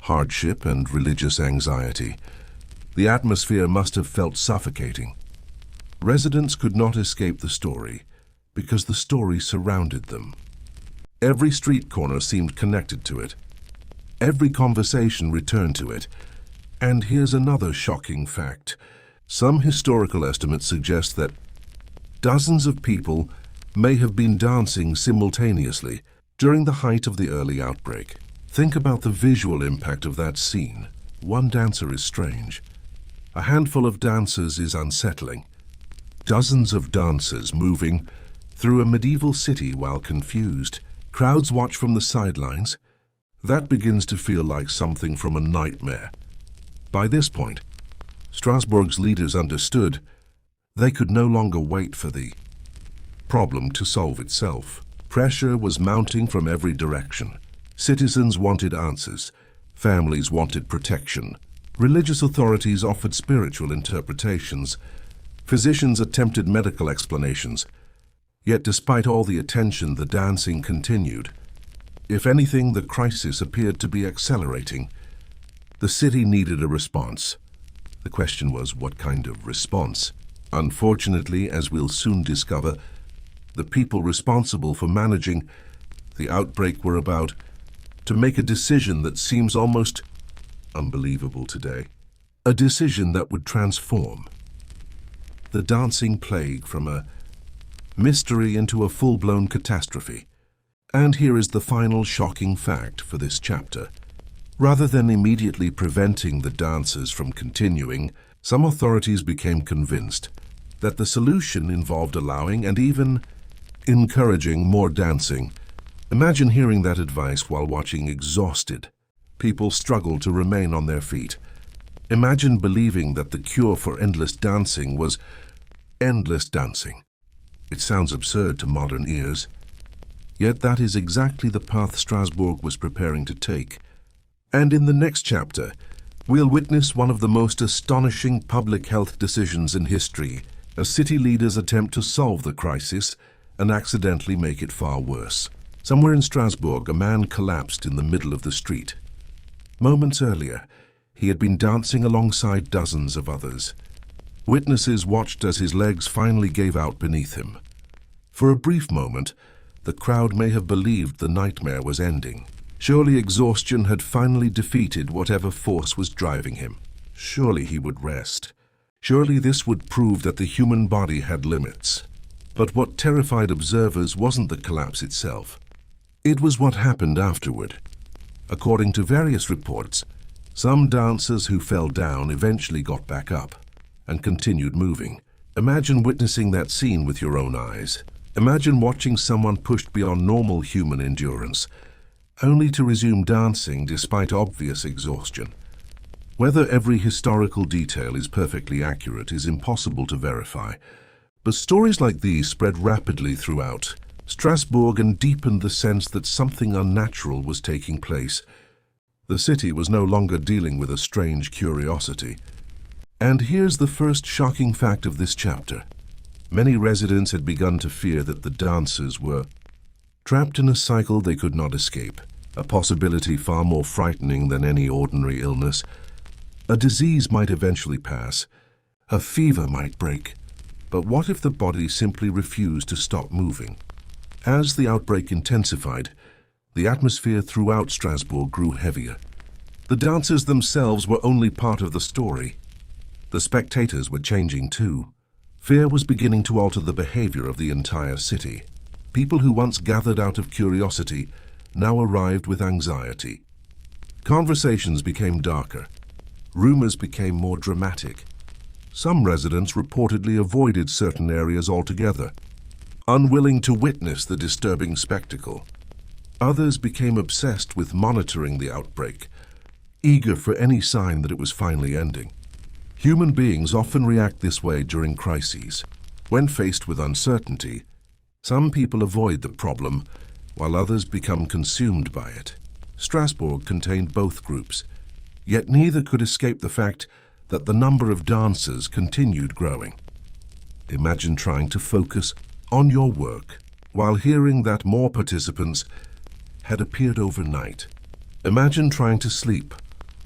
hardship and religious anxiety. The atmosphere must have felt suffocating. Residents could not escape the story because the story surrounded them. Every street corner seemed connected to it. Every conversation returned to it. And here's another shocking fact. Some historical estimates suggest that dozens of people may have been dancing simultaneously during the height of the early outbreak. Think about the visual impact of that scene. One dancer is strange. A handful of dancers is unsettling. Dozens of dancers moving through a medieval city while confused. Crowds watch from the sidelines. That begins to feel like something from a nightmare. By this point, Strasbourg's leaders understood they could no longer wait for the problem to solve itself. Pressure was mounting from every direction. Citizens wanted answers. Families wanted protection. Religious authorities offered spiritual interpretations. Physicians attempted medical explanations. Yet despite all the attention, the dancing continued. If anything, the crisis appeared to be accelerating. The city needed a response. The question was, what kind of response? Unfortunately, as we'll soon discover, the people responsible for managing the outbreak were about to make a decision that seems almost unbelievable today. A decision that would transform the dancing plague from a mystery into a full-blown catastrophe. And here is the final shocking fact for this chapter. Rather than immediately preventing the dancers from continuing, some authorities became convinced that the solution involved allowing and even encouraging more dancing. Imagine hearing that advice while watching exhausted people struggle to remain on their feet. Imagine believing that the cure for endless dancing was endless dancing. It sounds absurd to modern ears. Yet that is exactly the path Strasbourg was preparing to take. And in the next chapter, we'll witness one of the most astonishing public health decisions in history, a city leader's attempt to solve the crisis and accidentally make it far worse. Somewhere in Strasbourg, a man collapsed in the middle of the street. Moments earlier, he had been dancing alongside dozens of others. Witnesses watched as his legs finally gave out beneath him. For a brief moment, the crowd may have believed the nightmare was ending. Surely exhaustion had finally defeated whatever force was driving him. Surely he would rest. Surely this would prove that the human body had limits. But what terrified observers wasn't the collapse itself. It was what happened afterward. According to various reports, some dancers who fell down eventually got back up and continued moving. Imagine witnessing that scene with your own eyes. Imagine watching someone pushed beyond normal human endurance, only to resume dancing despite obvious exhaustion. Whether every historical detail is perfectly accurate is impossible to verify, but stories like these spread rapidly throughout Strasbourg and deepened the sense that something unnatural was taking place. The city was no longer dealing with a strange curiosity. And here's the first shocking fact of this chapter. Many residents had begun to fear that the dancers were trapped in a cycle they could not escape, a possibility far more frightening than any ordinary illness. A disease might eventually pass, a fever might break, but what if the body simply refused to stop moving? As the outbreak intensified, the atmosphere throughout Strasbourg grew heavier. The dancers themselves were only part of the story. The spectators were changing too. Fear was beginning to alter the behavior of the entire city. People who once gathered out of curiosity now arrived with anxiety. Conversations became darker. Rumors became more dramatic. Some residents reportedly avoided certain areas altogether, unwilling to witness the disturbing spectacle. Others became obsessed with monitoring the outbreak, eager for any sign that it was finally ending. Human beings often react this way during crises. When faced with uncertainty, some people avoid the problem, while others become consumed by it. Strasbourg contained both groups, yet neither could escape the fact that the number of dancers continued growing. Imagine trying to focus on your work while hearing that more participants had appeared overnight. Imagine trying to sleep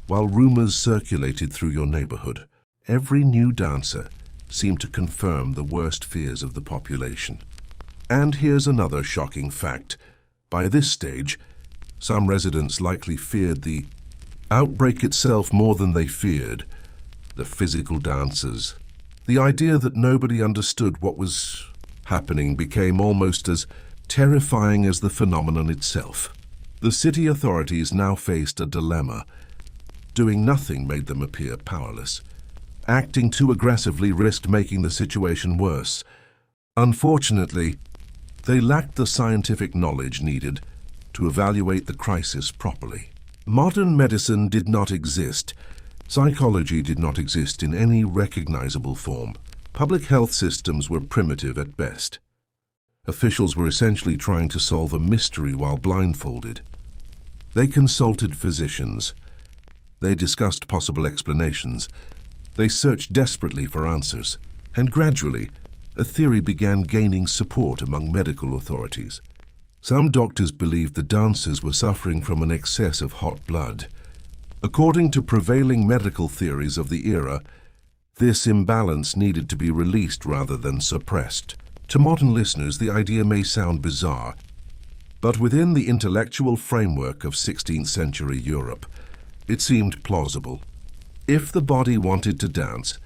while rumors circulated through your neighborhood. Every new dancer seemed to confirm the worst fears of the population. And here's another shocking fact. By this stage, some residents likely feared the outbreak itself more than they feared the physical dancers. The idea that nobody understood what was happening became almost as terrifying as the phenomenon itself. The city authorities now faced a dilemma. Doing nothing made them appear powerless. Acting too aggressively risked making the situation worse. Unfortunately, they lacked the scientific knowledge needed to evaluate the crisis properly. Modern medicine did not exist. Psychology did not exist in any recognizable form. Public health systems were primitive at best. Officials were essentially trying to solve a mystery while blindfolded. They consulted physicians. They discussed possible explanations. They searched desperately for answers. And gradually, a theory began gaining support among medical authorities. Some doctors believed the dancers were suffering from an excess of hot blood. According to prevailing medical theories of the era, This imbalance needed to be released rather than suppressed. To modern listeners, the idea may sound bizarre, but within the intellectual framework of 16th century Europe, it seemed plausible. If the body wanted to dance,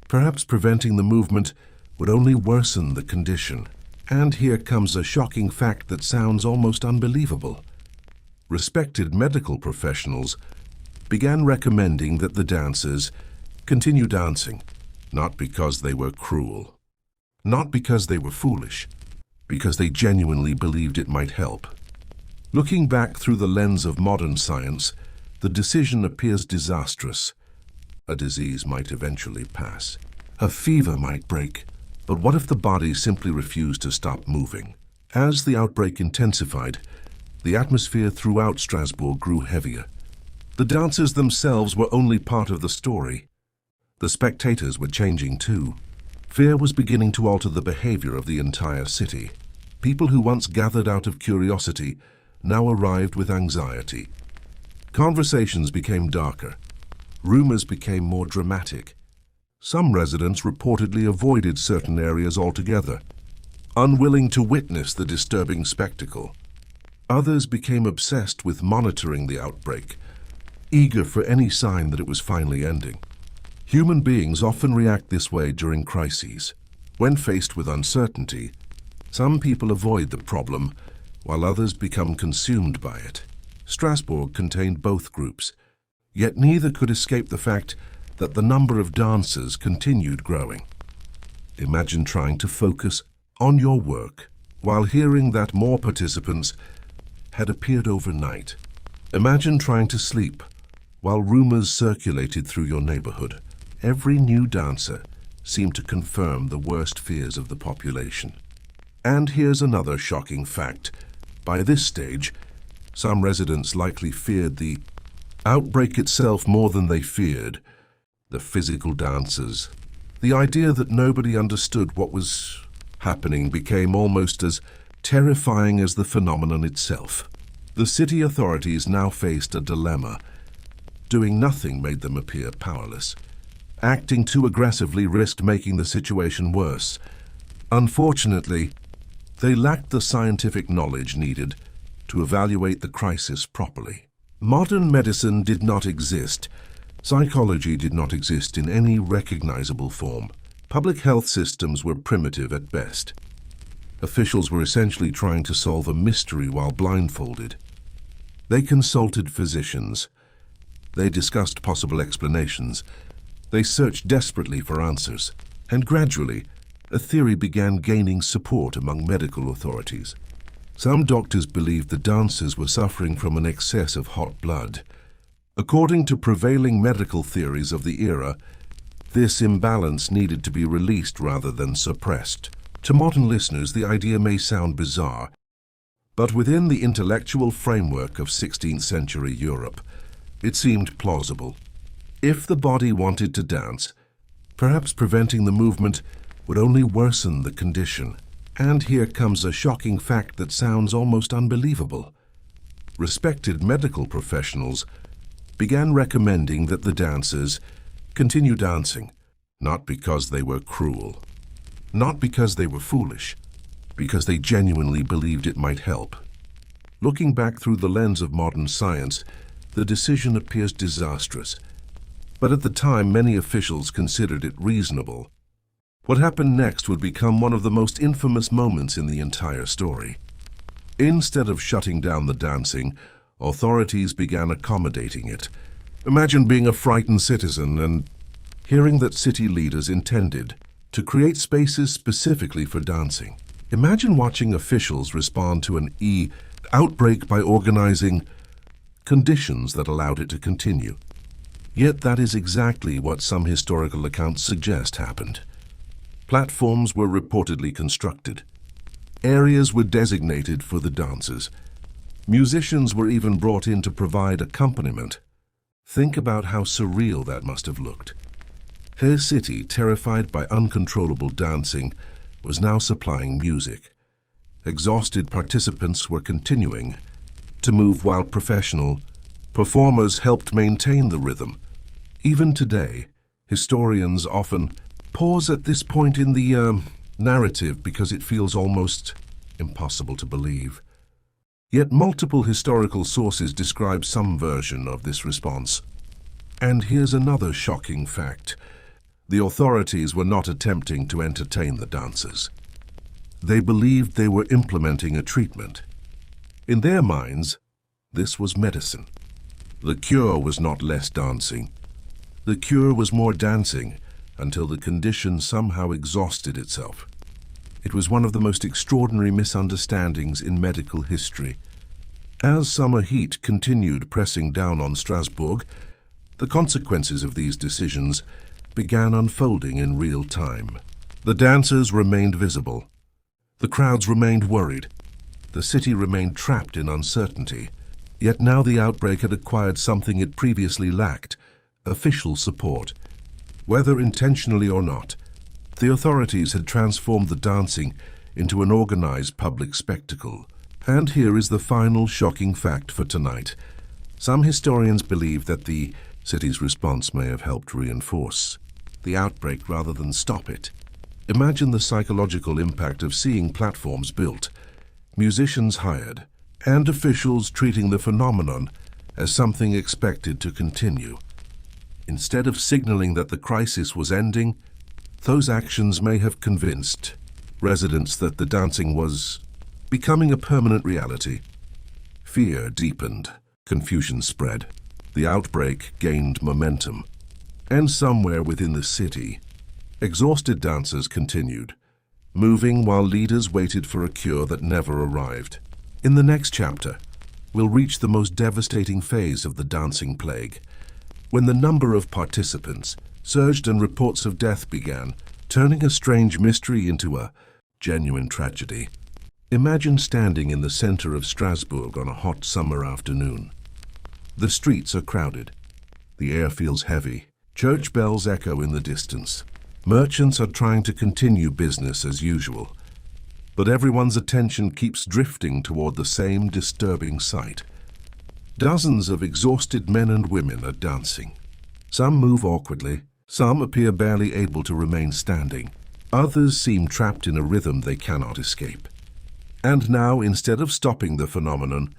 perhaps preventing the movement would only worsen the condition. And here comes a shocking fact that sounds almost unbelievable. Respected medical professionals began recommending that the dancers continue dancing, not because they were cruel, not because they were foolish, because they genuinely believed it might help. Looking back through the lens of modern science, the decision appears disastrous. A disease might eventually pass. A fever might break. But what if the body simply refused to stop moving? As the outbreak intensified, the atmosphere throughout Strasbourg grew heavier. The dancers themselves were only part of the story. The spectators were changing too. Fear was beginning to alter the behavior of the entire city. People who once gathered out of curiosity now arrived with anxiety. Conversations became darker. Rumors became more dramatic. Some residents reportedly avoided certain areas altogether, unwilling to witness the disturbing spectacle. Others became obsessed with monitoring the outbreak, eager for any sign that it was finally ending. Human beings often react this way during crises. When faced with uncertainty, some people avoid the problem, while others become consumed by it. Strasbourg contained both groups, yet neither could escape the fact that the number of dancers continued growing. Imagine trying to focus on your work while hearing that more participants had appeared overnight. Imagine trying to sleep while rumors circulated through your neighborhood. Every new dancer seemed to confirm the worst fears of the population. And here's another shocking fact. By this stage, some residents likely feared the outbreak itself more than they feared the physical dancers. The idea that nobody understood what was happening became almost as terrifying as the phenomenon itself. The city authorities now faced a dilemma. Doing nothing made them appear powerless. Acting too aggressively risked making the situation worse. Unfortunately, they lacked the scientific knowledge needed to evaluate the crisis properly. Modern medicine did not exist. Psychology did not exist in any recognizable form. Public health systems were primitive at best. Officials were essentially trying to solve a mystery while blindfolded. They consulted physicians. They discussed possible explanations. They searched desperately for answers. And gradually, a theory began gaining support among medical authorities. Some doctors believed the dancers were suffering from an excess of hot blood. According to prevailing medical theories of the era, this imbalance needed to be released rather than suppressed. To modern listeners, the idea may sound bizarre, but within the intellectual framework of 16th century Europe, it seemed plausible. If the body wanted to dance, perhaps preventing the movement would only worsen the condition. And here comes a shocking fact that sounds almost unbelievable. Respected medical professionals began recommending that the dancers continue dancing, not because they were cruel, not because they were foolish, because they genuinely believed it might help. Looking back through the lens of modern science, the decision appears disastrous, but at the time many officials considered it reasonable. What happened next would become one of the most infamous moments in the entire story. Instead of shutting down the dancing, authorities began accommodating it. Imagine being a frightened citizen and hearing that city leaders intended to create spaces specifically for dancing. Imagine watching officials respond to an outbreak by organizing conditions that allowed it to continue. Yet that is exactly what some historical accounts suggest happened. Platforms were reportedly constructed. Areas were designated for the dancers. Musicians were even brought in to provide accompaniment. Think about how surreal that must have looked. Her city, terrified by uncontrollable dancing, was now supplying music. Exhausted participants were continuing to move while professional performers helped maintain the rhythm. Even today, Historians often pause at this point in the narrative because it feels almost impossible to believe. Yet multiple historical sources describe some version of this response. And here's another shocking fact. The authorities were not attempting to entertain the dancers. They believed they were implementing a treatment. In their minds, this was medicine. The cure was not less dancing. The cure was more dancing until the condition somehow exhausted itself. It was one of the most extraordinary misunderstandings in medical history. As summer heat continued pressing down on Strasbourg, the consequences of these decisions began unfolding in real time. The dancers remained visible. The crowds remained worried. The city remained trapped in uncertainty. Yet now the outbreak had acquired something it previously lacked: official support. Whether intentionally or not, the authorities had transformed the dancing into an organized public spectacle. And here is the final shocking fact for tonight. Some historians believe that the city's response may have helped reinforce the outbreak rather than stop it. Imagine the psychological impact of seeing platforms built, musicians hired, and officials treating the phenomenon as something expected to continue. Instead of signaling that the crisis was ending, those actions may have convinced residents that the dancing was becoming a permanent reality. Fear deepened, confusion spread, the outbreak gained momentum, and somewhere within the city, exhausted dancers continued, moving while leaders waited for a cure that never arrived. In the next chapter, we'll reach the most devastating phase of the dancing plague, when the number of participants surged and reports of death began, turning a strange mystery into a genuine tragedy. Imagine standing in the center of Strasbourg on a hot summer afternoon. The streets are crowded. The air feels heavy. Church bells echo in the distance. Merchants are trying to continue business as usual. But everyone's attention keeps drifting toward the same disturbing sight. Dozens of exhausted men and women are dancing. Some move awkwardly. Some appear barely able to remain standing. Others seem trapped in a rhythm they cannot escape. And now, instead of stopping the phenomenon,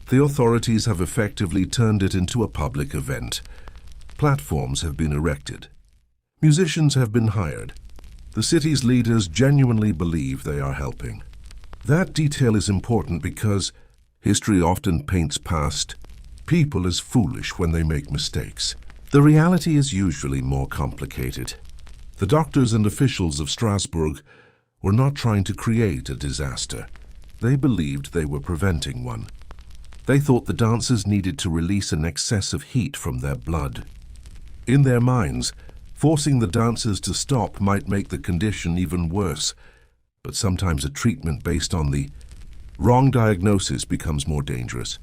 the authorities have effectively turned it into a public event. Platforms have been erected. Musicians have been hired. The city's leaders genuinely believe they are helping. That detail is important because history often paints past people as foolish when they make mistakes. The reality is usually more complicated. The doctors and officials of Strasbourg were not trying to create a disaster. They believed they were preventing one. They thought the dancers needed to release an excess of heat from their blood. In their minds, forcing the dancers to stop might make the condition even worse, but sometimes a treatment based on the wrong diagnosis becomes more dangerous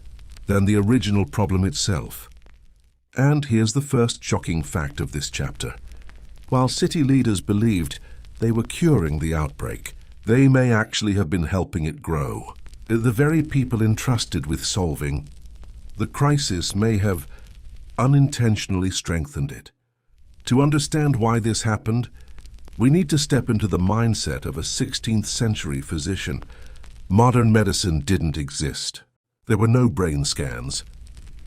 than the original problem itself. And here's the first shocking fact of this chapter. While city leaders believed they were curing the outbreak, they may actually have been helping it grow. The very people entrusted with solving the crisis may have unintentionally strengthened it. To understand why this happened, we need to step into the mindset of a 16th century physician. Modern medicine didn't exist. There were no brain scans,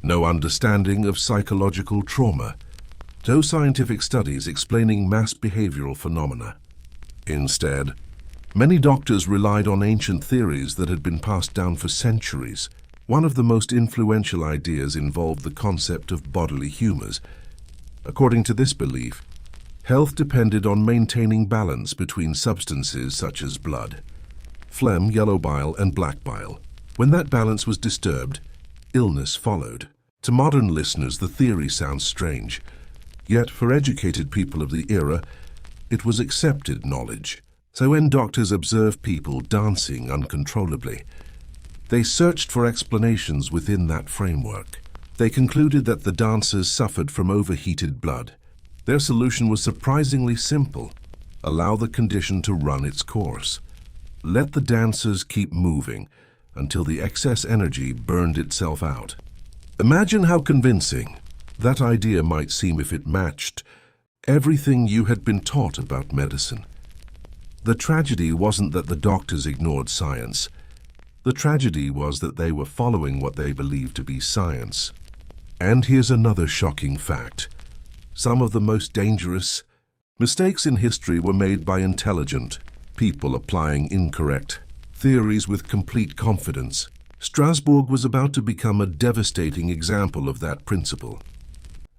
no understanding of psychological trauma, no scientific studies explaining mass behavioral phenomena. Instead, many doctors relied on ancient theories that had been passed down for centuries. One of the most influential ideas involved the concept of bodily humors. According to this belief, health depended on maintaining balance between substances such as blood, phlegm, yellow bile, and black bile. When that balance was disturbed, illness followed. To modern listeners, the theory sounds strange. Yet for educated people of the era, it was accepted knowledge. So when doctors observed people dancing uncontrollably, they searched for explanations within that framework. They concluded that the dancers suffered from overheated blood. Their solution was surprisingly simple: allow the condition to run its course. Let the dancers keep moving until the excess energy burned itself out. Imagine how convincing that idea might seem if it matched everything you had been taught about medicine. The tragedy wasn't that the doctors ignored science. The tragedy was that they were following what they believed to be science. And here's another shocking fact. Some of the most dangerous mistakes in history were made by intelligent people applying incorrect theories with complete confidence. Strasbourg was about to become a devastating example of that principle.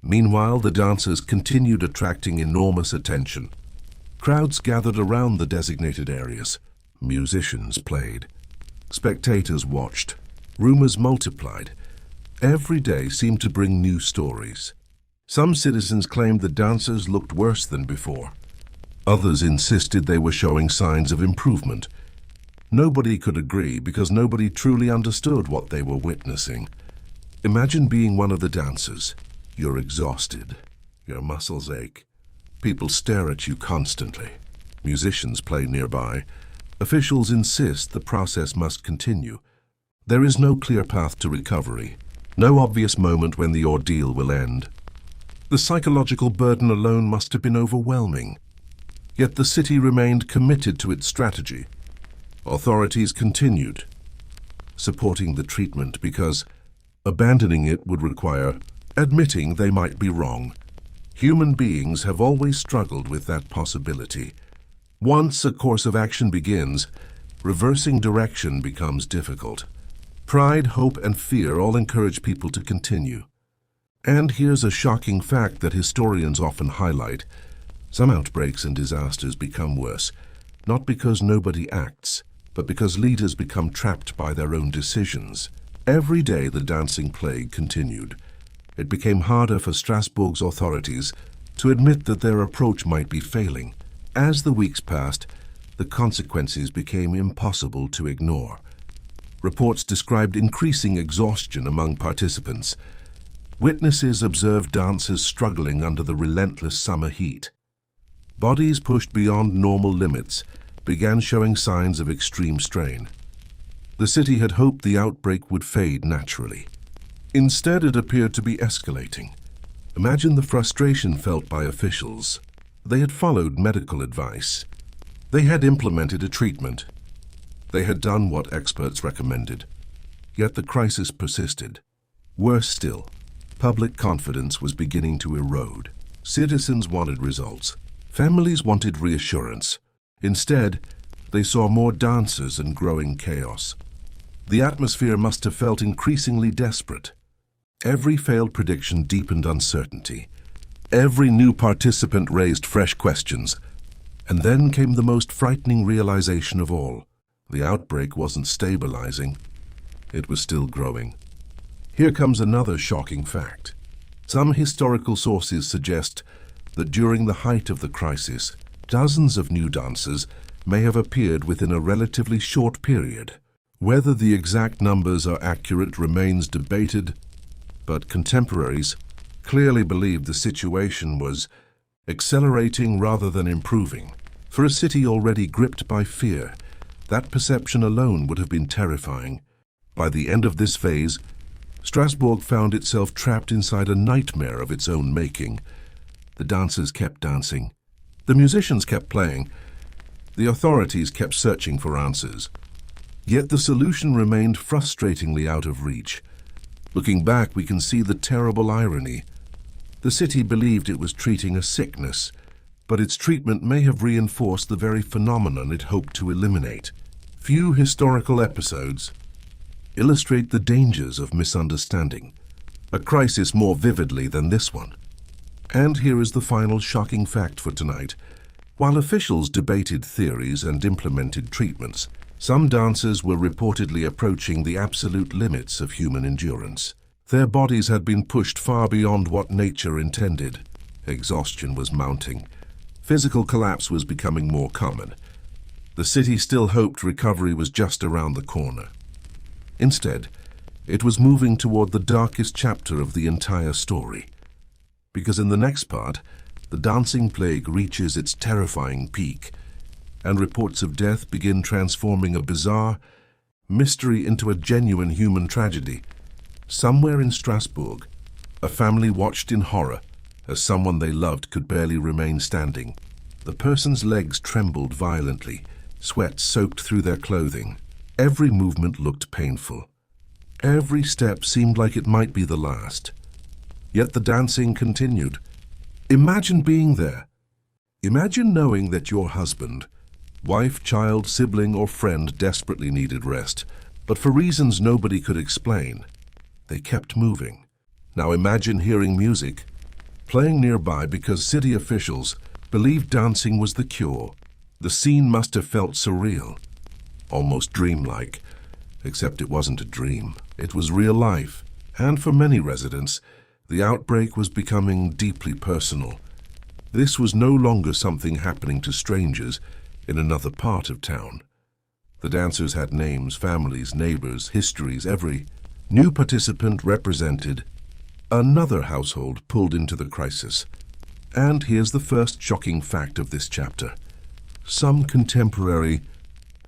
Meanwhile, the dancers continued attracting enormous attention. Crowds gathered around the designated areas. Musicians played. Spectators watched. Rumors multiplied. Every day seemed to bring new stories. Some citizens claimed the dancers looked worse than before. Others insisted they were showing signs of improvement. Nobody could agree because nobody truly understood what they were witnessing. Imagine being one of the dancers. You're exhausted. Your muscles ache. People stare at you constantly. Musicians play nearby. Officials insist the process must continue. There is no clear path to recovery. No obvious moment when the ordeal will end. The psychological burden alone must have been overwhelming. Yet the city remained committed to its strategy. Authorities continued supporting the treatment because abandoning it would require admitting they might be wrong. Human beings have always struggled with that possibility. Once a course of action begins, reversing direction becomes difficult. Pride, hope, and fear all encourage people to continue. And here's a shocking fact that historians often highlight. Some outbreaks and disasters become worse, not because nobody acts, but because leaders become trapped by their own decisions. Every day the dancing plague continued. It became harder for Strasbourg's authorities to admit that their approach might be failing. As the weeks passed, the consequences became impossible to ignore. Reports described increasing exhaustion among participants. Witnesses observed dancers struggling under the relentless summer heat. Bodies pushed beyond normal limits began showing signs of extreme strain. The city had hoped the outbreak would fade naturally. Instead, it appeared to be escalating. Imagine the frustration felt by officials. They had followed medical advice. They had implemented a treatment. They had done what experts recommended. Yet the crisis persisted. Worse still, public confidence was beginning to erode. Citizens wanted results. Families wanted reassurance. Instead, they saw more dancers and growing chaos. The atmosphere must have felt increasingly desperate. Every failed prediction deepened uncertainty. Every new participant raised fresh questions. And then came the most frightening realization of all. The outbreak wasn't stabilizing. It was still growing. Here comes another shocking fact. Some historical sources suggest that during the height of the crisis, dozens of new dancers may have appeared within a relatively short period. Whether the exact numbers are accurate remains debated, but contemporaries clearly believed the situation was accelerating rather than improving. For a city already gripped by fear, that perception alone would have been terrifying. By the end of this phase, Strasbourg found itself trapped inside a nightmare of its own making. The dancers kept dancing. The musicians kept playing. The authorities kept searching for answers. Yet the solution remained frustratingly out of reach. Looking back, we can see the terrible irony. The city believed it was treating a sickness, but its treatment may have reinforced the very phenomenon it hoped to eliminate. Few historical episodes illustrate the dangers of misunderstanding a crisis more vividly than this one. And here is the final shocking fact for tonight. While officials debated theories and implemented treatments, some dancers were reportedly approaching the absolute limits of human endurance. Their bodies had been pushed far beyond what nature intended. Exhaustion was mounting. Physical collapse was becoming more common. The city still hoped recovery was just around the corner. Instead, it was moving toward the darkest chapter of the entire story. Because in the next part, the dancing plague reaches its terrifying peak, and reports of death begin transforming a bizarre mystery into a genuine human tragedy. Somewhere in Strasbourg, a family watched in horror as someone they loved could barely remain standing. The person's legs trembled violently, sweat soaked through their clothing. Every movement looked painful. Every step seemed like it might be the last. Yet the dancing continued. Imagine being there. Imagine knowing that your husband, wife, child, sibling, or friend desperately needed rest, but for reasons nobody could explain, they kept moving. Now imagine hearing music playing nearby because city officials believed dancing was the cure. The scene must have felt surreal, almost dreamlike, except it wasn't a dream. It was real life, and for many residents, the outbreak was becoming deeply personal. This was no longer something happening to strangers in another part of town. The dancers had names, families, neighbors, histories. Every new participant represented another household pulled into the crisis. And here's the first shocking fact of this chapter. Some contemporary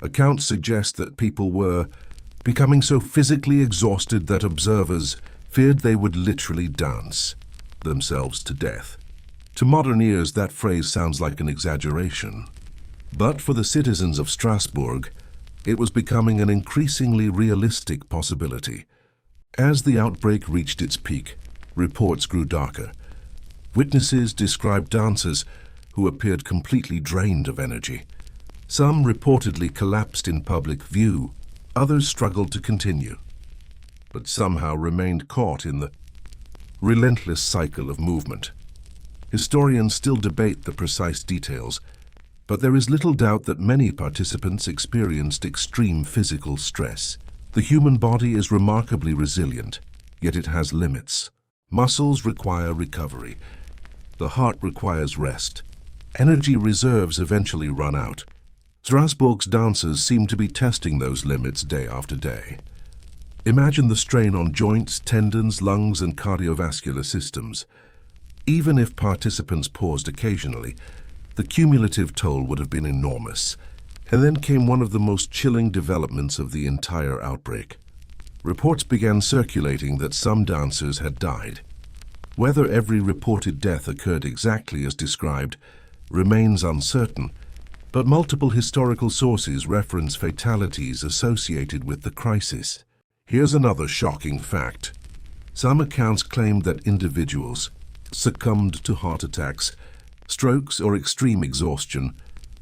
accounts suggest that people were becoming so physically exhausted that observers feared they would literally dance themselves to death. To modern ears, that phrase sounds like an exaggeration. But for the citizens of Strasbourg, it was becoming an increasingly realistic possibility. As the outbreak reached its peak, reports grew darker. Witnesses described dancers who appeared completely drained of energy. Some reportedly collapsed in public view. Others struggled to continue, but somehow remained caught in the relentless cycle of movement. Historians still debate the precise details, but there is little doubt that many participants experienced extreme physical stress. The human body is remarkably resilient, yet it has limits. Muscles require recovery. The heart requires rest. Energy reserves eventually run out. Strasbourg's dancers seem to be testing those limits day after day. Imagine the strain on joints, tendons, lungs, and cardiovascular systems. Even if participants paused occasionally, the cumulative toll would have been enormous. And then came one of the most chilling developments of the entire outbreak. Reports began circulating that some dancers had died. Whether every reported death occurred exactly as described remains uncertain, but multiple historical sources reference fatalities associated with the crisis. Here's another shocking fact. Some accounts claimed that individuals succumbed to heart attacks, strokes, or extreme exhaustion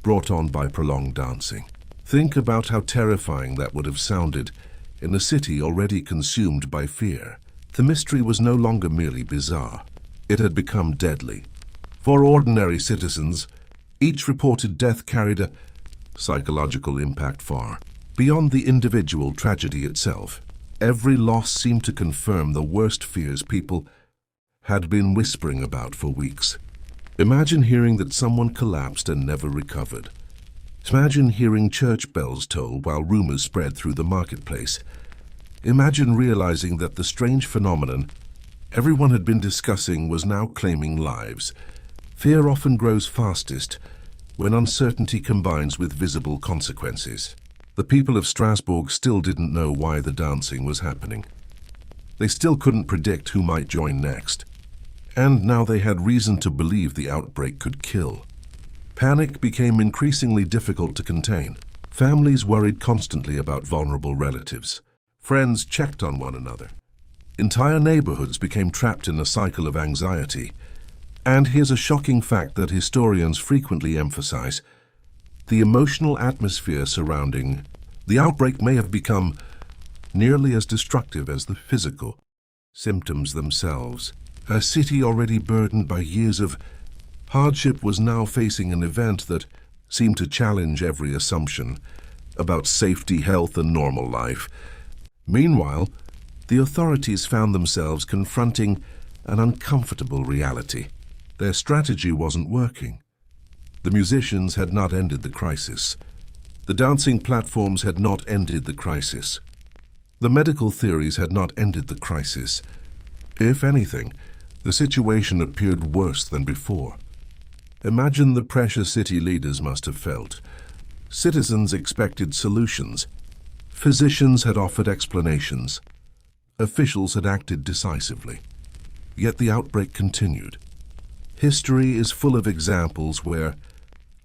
brought on by prolonged dancing. Think about how terrifying that would have sounded in a city already consumed by fear. The mystery was no longer merely bizarre. It had become deadly. For ordinary citizens, each reported death carried a psychological impact far beyond the individual tragedy itself. Every loss seemed to confirm the worst fears people had been whispering about for weeks. Imagine hearing that someone collapsed and never recovered. Imagine hearing church bells toll while rumors spread through the marketplace. Imagine realizing that the strange phenomenon everyone had been discussing was now claiming lives. Fear often grows fastest when uncertainty combines with visible consequences. The people of Strasbourg still didn't know why the dancing was happening. They still couldn't predict who might join next. And now they had reason to believe the outbreak could kill. Panic became increasingly difficult to contain. Families worried constantly about vulnerable relatives. Friends checked on one another. Entire neighborhoods became trapped in a cycle of anxiety. And here's a shocking fact that historians frequently emphasize. The emotional atmosphere surrounding the outbreak may have become nearly as destructive as the physical symptoms themselves. A city already burdened by years of hardship was now facing an event that seemed to challenge every assumption about safety, health, and normal life. Meanwhile, the authorities found themselves confronting an uncomfortable reality. Their strategy wasn't working. The musicians had not ended the crisis. The dancing platforms had not ended the crisis. The medical theories had not ended the crisis. If anything, the situation appeared worse than before. Imagine the pressure city leaders must have felt. Citizens expected solutions. Physicians had offered explanations. Officials had acted decisively. Yet the outbreak continued. History is full of examples where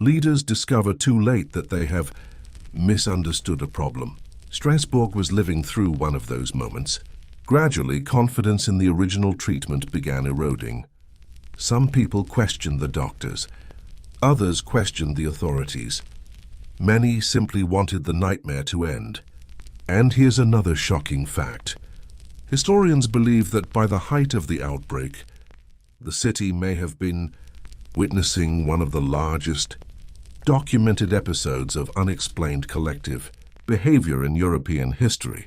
leaders discover too late that they have misunderstood a problem. Strasbourg was living through one of those moments. Gradually, confidence in the original treatment began eroding. Some people questioned the doctors. Others questioned the authorities. Many simply wanted the nightmare to end. And here's another shocking fact. Historians believe that by the height of the outbreak, the city may have been witnessing one of the largest documented episodes of unexplained collective behavior in European history.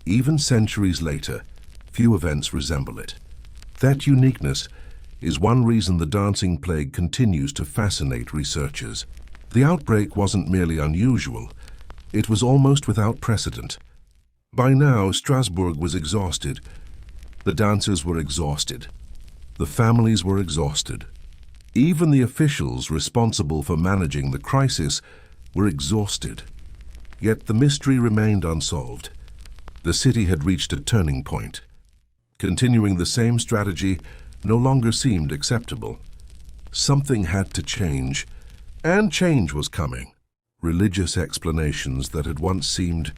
Even centuries later, few events resemble it. That uniqueness is one reason the dancing plague continues to fascinate researchers. The outbreak wasn't merely unusual, it was almost without precedent. By now, Strasbourg was exhausted. The dancers were exhausted. The families were exhausted. Even the officials responsible for managing the crisis were exhausted. Yet the mystery remained unsolved. The city had reached a turning point. Continuing the same strategy no longer seemed acceptable. Something had to change, and change was coming. Religious explanations that had once seemed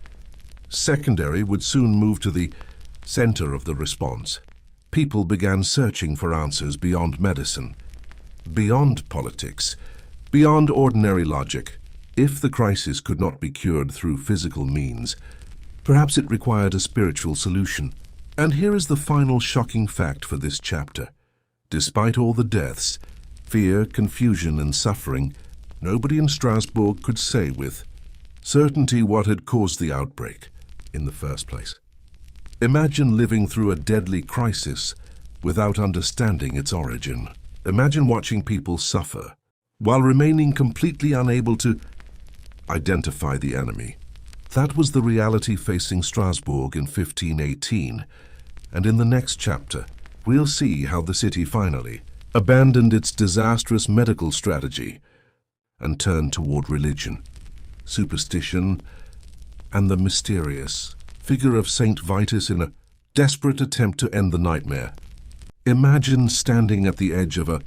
secondary would soon move to the center of the response. People began searching for answers beyond medicine, beyond politics, beyond ordinary logic. If the crisis could not be cured through physical means, perhaps it required a spiritual solution. And here is the final shocking fact for this chapter. Despite all the deaths, fear, confusion, and suffering, nobody in Strasbourg could say with certainty what had caused the outbreak in the first place. Imagine living through a deadly crisis without understanding its origin. Imagine watching people suffer while remaining completely unable to identify the enemy. That was the reality facing Strasbourg in 1518, and in the next chapter, we'll see how the city finally abandoned its disastrous medical strategy and turned toward religion, superstition, and the mysterious figure of Saint Vitus in a desperate attempt to end the nightmare. Imagine standing at the edge of a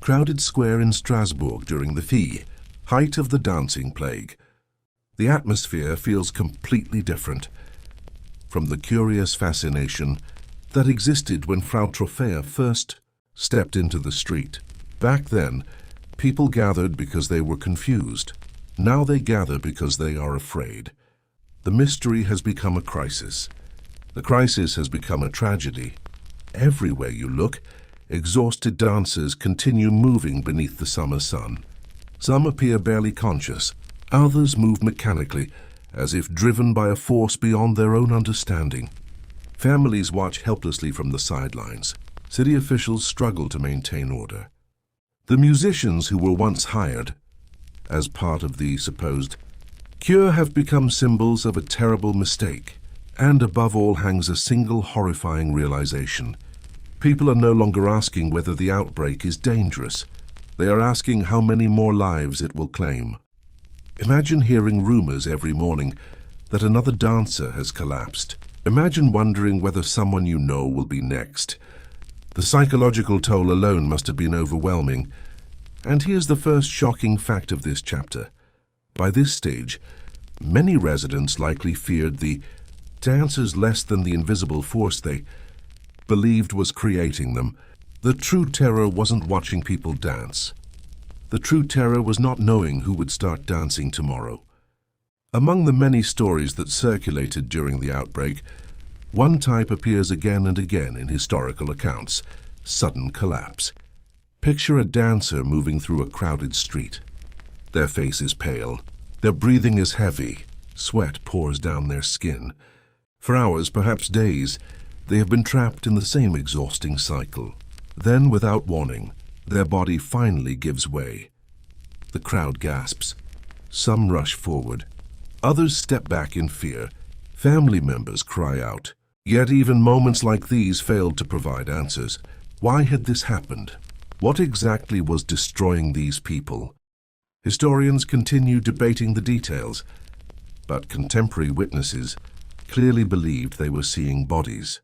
crowded square in Strasbourg during the height of the dancing plague. The atmosphere feels completely different from the curious fascination that existed when Frau Trophea first stepped into the street. Back then, people gathered because they were confused. Now they gather because they are afraid. The mystery has become a crisis. The crisis has become a tragedy. Everywhere you look, exhausted dancers continue moving beneath the summer sun. Some appear barely conscious. Others move mechanically, as if driven by a force beyond their own understanding. Families watch helplessly from the sidelines. City officials struggle to maintain order. The musicians who were once hired as part of the supposed cure have become symbols of a terrible mistake. And above all hangs a single horrifying realization. People are no longer asking whether the outbreak is dangerous. They are asking how many more lives it will claim. Imagine hearing rumors every morning that another dancer has collapsed. Imagine wondering whether someone you know will be next. The psychological toll alone must have been overwhelming. And here's the first shocking fact of this chapter. By this stage, many residents likely feared the dancers less than the invisible force they believed was creating them. The true terror wasn't watching people dance. The true terror was not knowing who would start dancing tomorrow. Among the many stories that circulated during the outbreak, one type appears again and again in historical accounts: sudden collapse. Picture a dancer moving through a crowded street. Their face is pale, their breathing is heavy, sweat pours down their skin. For hours, perhaps days, they have been trapped in the same exhausting cycle. Then, without warning, their body finally gives way. The crowd gasps. Some rush forward. Others step back in fear. Family members cry out. Yet even moments like these failed to provide answers. Why had this happened? What exactly was destroying these people? Historians continue debating the details, but contemporary witnesses clearly believed they were seeing bodies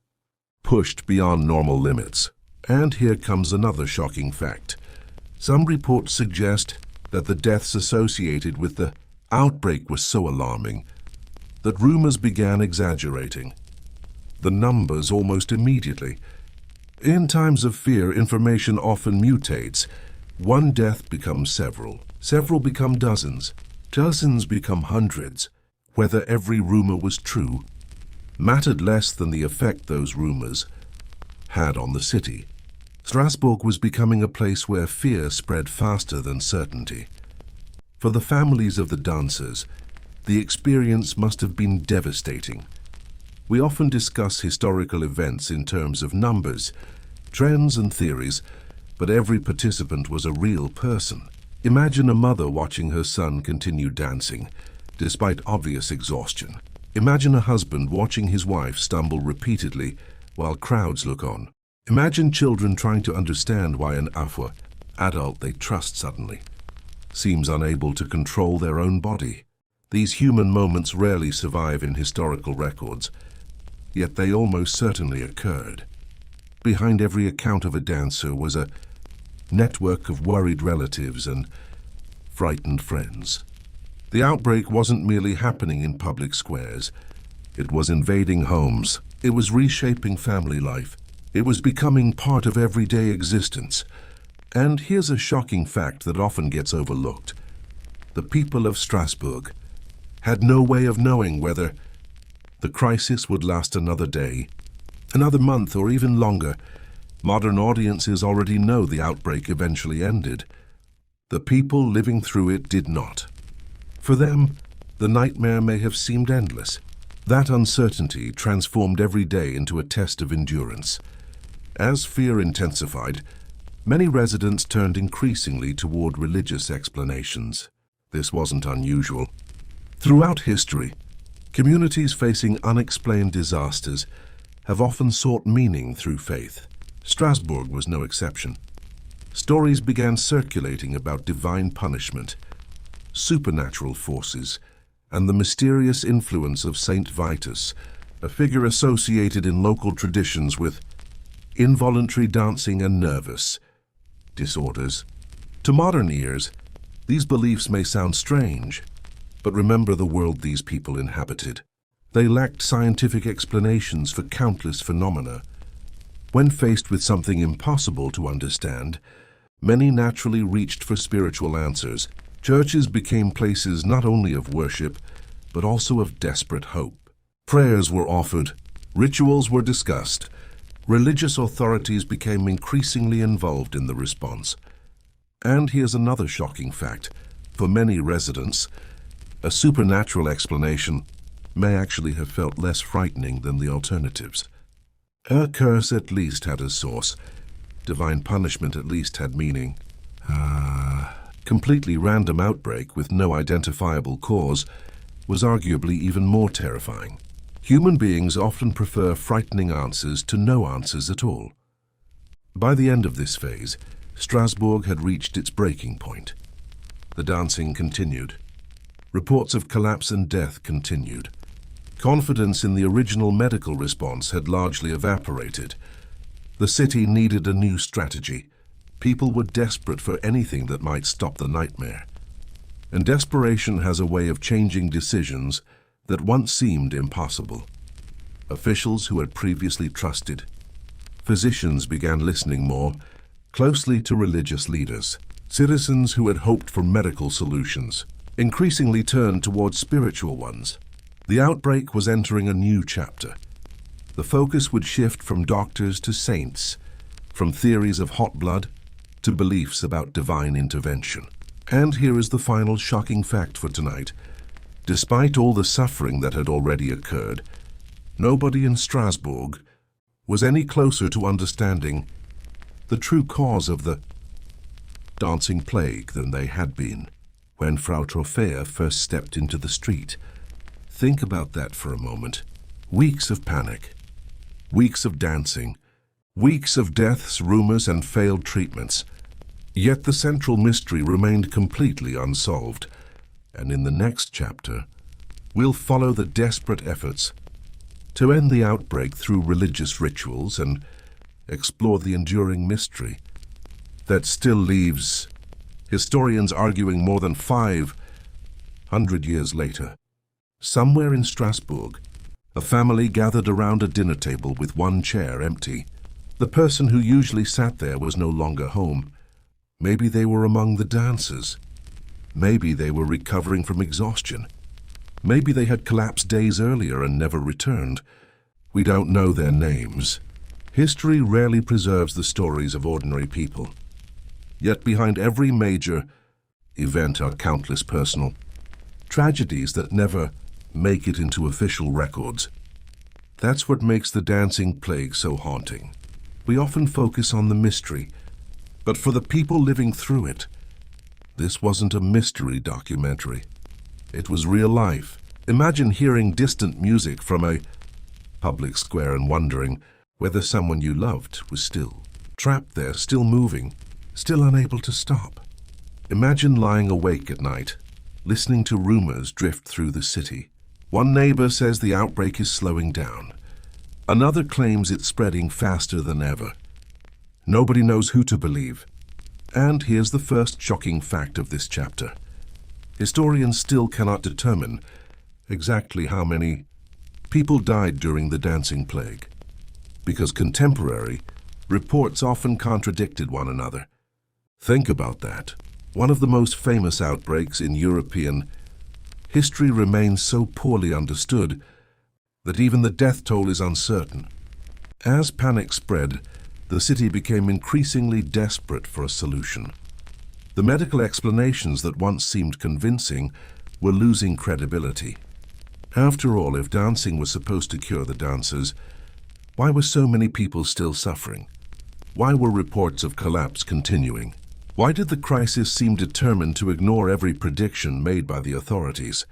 pushed beyond normal limits. And here comes another shocking fact. Some reports suggest that the deaths associated with the outbreak were so alarming that rumors began exaggerating the numbers almost immediately. In times of fear, information often mutates. One death becomes several, several become dozens, dozens become hundreds. Whether every rumor was true mattered less than the effect those rumors had on the city. Strasbourg was becoming a place where fear spread faster than certainty. For the families of the dancers, the experience must have been devastating. We often discuss historical events in terms of numbers, trends and theories, but every participant was a real person. Imagine a mother watching her son continue dancing, despite obvious exhaustion. Imagine a husband watching his wife stumble repeatedly while crowds look on. Imagine children trying to understand why an adult they trust suddenly seems unable to control their own body. These human moments rarely survive in historical records, yet they almost certainly occurred. Behind every account of a dancer was a network of worried relatives and frightened friends. The outbreak wasn't merely happening in public squares. It was invading homes. It was reshaping family life. It was becoming part of everyday existence. And here's a shocking fact that often gets overlooked. The people of Strasbourg had no way of knowing whether the crisis would last another day, another month, or even longer. Modern audiences already know the outbreak eventually ended. The people living through it did not. For them, the nightmare may have seemed endless. That uncertainty transformed every day into a test of endurance. As fear intensified, many residents turned increasingly toward religious explanations. This wasn't unusual. Throughout history, communities facing unexplained disasters have often sought meaning through faith. Strasbourg was no exception. Stories began circulating about divine punishment, supernatural forces, and the mysterious influence of Saint Vitus, a figure associated in local traditions with involuntary dancing and nervous disorders. To modern ears, these beliefs may sound strange, but remember the world these people inhabited. They lacked scientific explanations for countless phenomena. When faced with something impossible to understand, many naturally reached for spiritual answers. Churches became places not only of worship, but also of desperate hope. Prayers were offered, rituals were discussed. Religious authorities became increasingly involved in the response. And here's another shocking fact. For many residents, a supernatural explanation may actually have felt less frightening than the alternatives. A curse at least had a source. Divine punishment at least had meaning. Completely random outbreak with no identifiable cause was arguably even more terrifying. Human beings often prefer frightening answers to no answers at all. By the end of this phase, Strasbourg had reached its breaking point. The dancing continued. Reports of collapse and death continued. Confidence in the original medical response had largely evaporated. The city needed a new strategy. People were desperate for anything that might stop the nightmare. And desperation has a way of changing decisions that once seemed impossible. Officials who had previously trusted, physicians began listening more closely to religious leaders. Citizens who had hoped for medical solutions increasingly turned towards spiritual ones. The outbreak was entering a new chapter. The focus would shift from doctors to saints, from theories of hot blood to beliefs about divine intervention. And here is the final shocking fact for tonight. Despite all the suffering that had already occurred, nobody in Strasbourg was any closer to understanding the true cause of the dancing plague than they had been when Frau Trophäa first stepped into the street. Think about that for a moment. Weeks of panic, weeks of dancing, weeks of deaths, rumors, and failed treatments. Yet the central mystery remained completely unsolved. And in the next chapter, we'll follow the desperate efforts to end the outbreak through religious rituals and explore the enduring mystery that still leaves historians arguing more than 500 years later. Somewhere in Strasbourg, a family gathered around a dinner table with one chair empty. The person who usually sat there was no longer home. Maybe they were among the dancers. Maybe they were recovering from exhaustion. Maybe they had collapsed days earlier and never returned. We don't know their names. History rarely preserves the stories of ordinary people. Yet behind every major event are countless personal tragedies that never make it into official records. That's what makes the dancing plague so haunting. We often focus on the mystery, but for the people living through it, this wasn't a mystery documentary. It was real life. Imagine hearing distant music from a public square and wondering whether someone you loved was still trapped there, still moving, still unable to stop. Imagine lying awake at night, listening to rumors drift through the city. One neighbor says the outbreak is slowing down. Another claims it's spreading faster than ever. Nobody knows who to believe. And here's the first shocking fact of this chapter. Historians still cannot determine exactly how many people died during the dancing plague, because contemporary reports often contradicted one another. Think about that. One of the most famous outbreaks in European history remains so poorly understood that even the death toll is uncertain. As panic spread, the city became increasingly desperate for a solution. The medical explanations that once seemed convincing were losing credibility. After all, if dancing was supposed to cure the dancers, why were so many people still suffering? Why were reports of collapse continuing? Why did the crisis seem determined to ignore every prediction made by the authorities?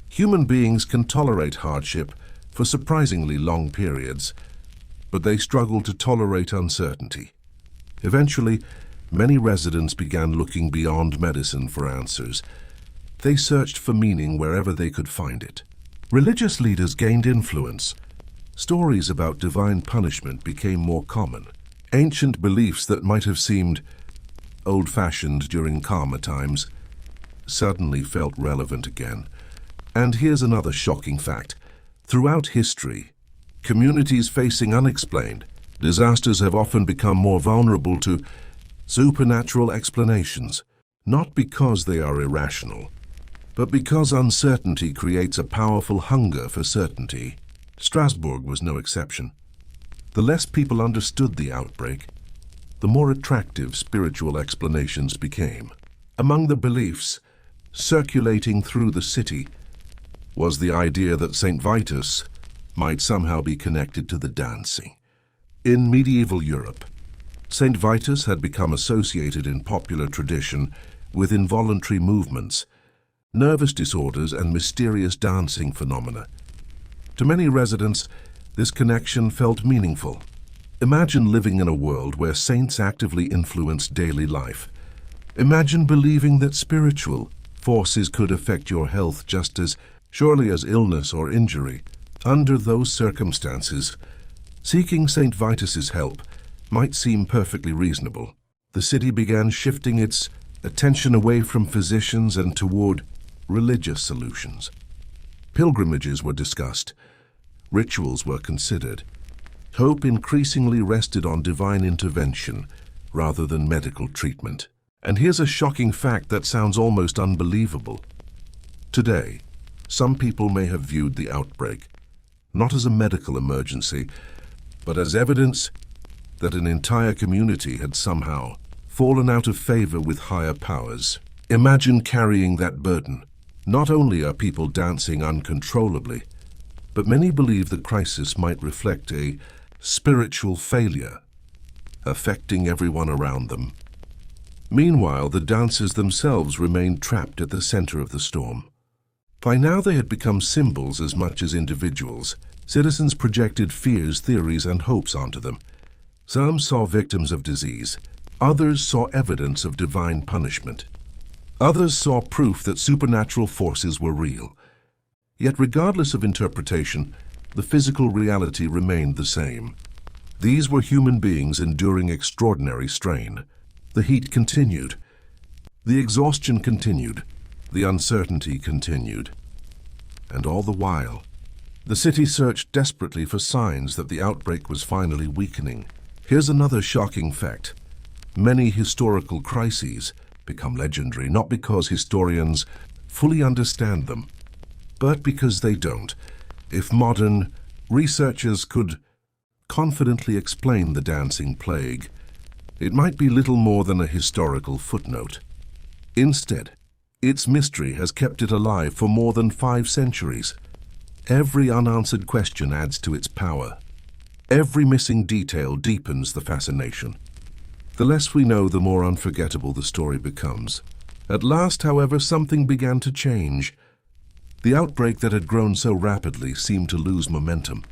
Human beings can tolerate hardship for surprisingly long periods, but they struggle to tolerate uncertainty. Eventually, many residents began looking beyond medicine for answers. They searched for meaning wherever they could find it. Religious leaders gained influence. Stories about divine punishment became more common. Ancient beliefs that might have seemed old-fashioned during calmer times suddenly felt relevant again. And here's another shocking fact. Throughout history, communities facing unexplained disasters have often become more vulnerable to supernatural explanations, not because they are irrational, but because uncertainty creates a powerful hunger for certainty. Strasbourg was no exception. The less people understood the outbreak, the more attractive spiritual explanations became. Among the beliefs circulating through the city was the idea that St. Vitus might somehow be connected to the dancing. In medieval Europe, St. Vitus had become associated in popular tradition with involuntary movements, nervous disorders, and mysterious dancing phenomena. To many residents, this connection felt meaningful. Imagine living in a world where saints actively influenced daily life. Imagine believing that spiritual forces could affect your health just as surely as illness or injury. Under those circumstances, seeking St. Vitus's help might seem perfectly reasonable. The city began shifting its attention away from physicians and toward religious solutions. Pilgrimages were discussed. Rituals were considered. Hope increasingly rested on divine intervention rather than medical treatment. And here's a shocking fact that sounds almost unbelievable. Today, some people may have viewed the outbreak not as a medical emergency, but as evidence that an entire community had somehow fallen out of favor with higher powers. Imagine carrying that burden. Not only are people dancing uncontrollably, but many believe the crisis might reflect a spiritual failure, affecting everyone around them. Meanwhile, the dancers themselves remained trapped at the center of the storm. By now they had become symbols as much as individuals. Citizens projected fears, theories, and hopes onto them. Some saw victims of disease. Others saw evidence of divine punishment. Others saw proof that supernatural forces were real. Yet regardless of interpretation, the physical reality remained the same. These were human beings enduring extraordinary strain. The heat continued. The exhaustion continued. The uncertainty continued. And all the while, the city searched desperately for signs that the outbreak was finally weakening. Here's another shocking fact. Many historical crises become legendary not because historians fully understand them, but because they don't. If modern researchers could confidently explain the dancing plague, it might be little more than a historical footnote. Instead, its mystery has kept it alive for more than 5 centuries. Every unanswered question adds to its power. Every missing detail deepens the fascination. The less we know, the more unforgettable the story becomes. At last, however, something began to change. The outbreak that had grown so rapidly seemed to lose momentum.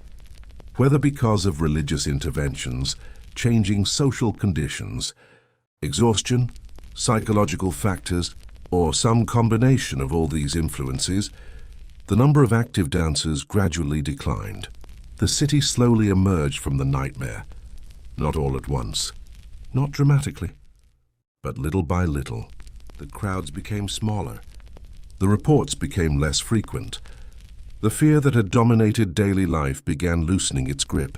Whether because of religious interventions, changing social conditions, exhaustion, psychological factors, or some combination of all these influences, the number of active dancers gradually declined. The city slowly emerged from the nightmare, not all at once, not dramatically, but little by little. The crowds became smaller. The reports became less frequent. The fear that had dominated daily life began loosening its grip.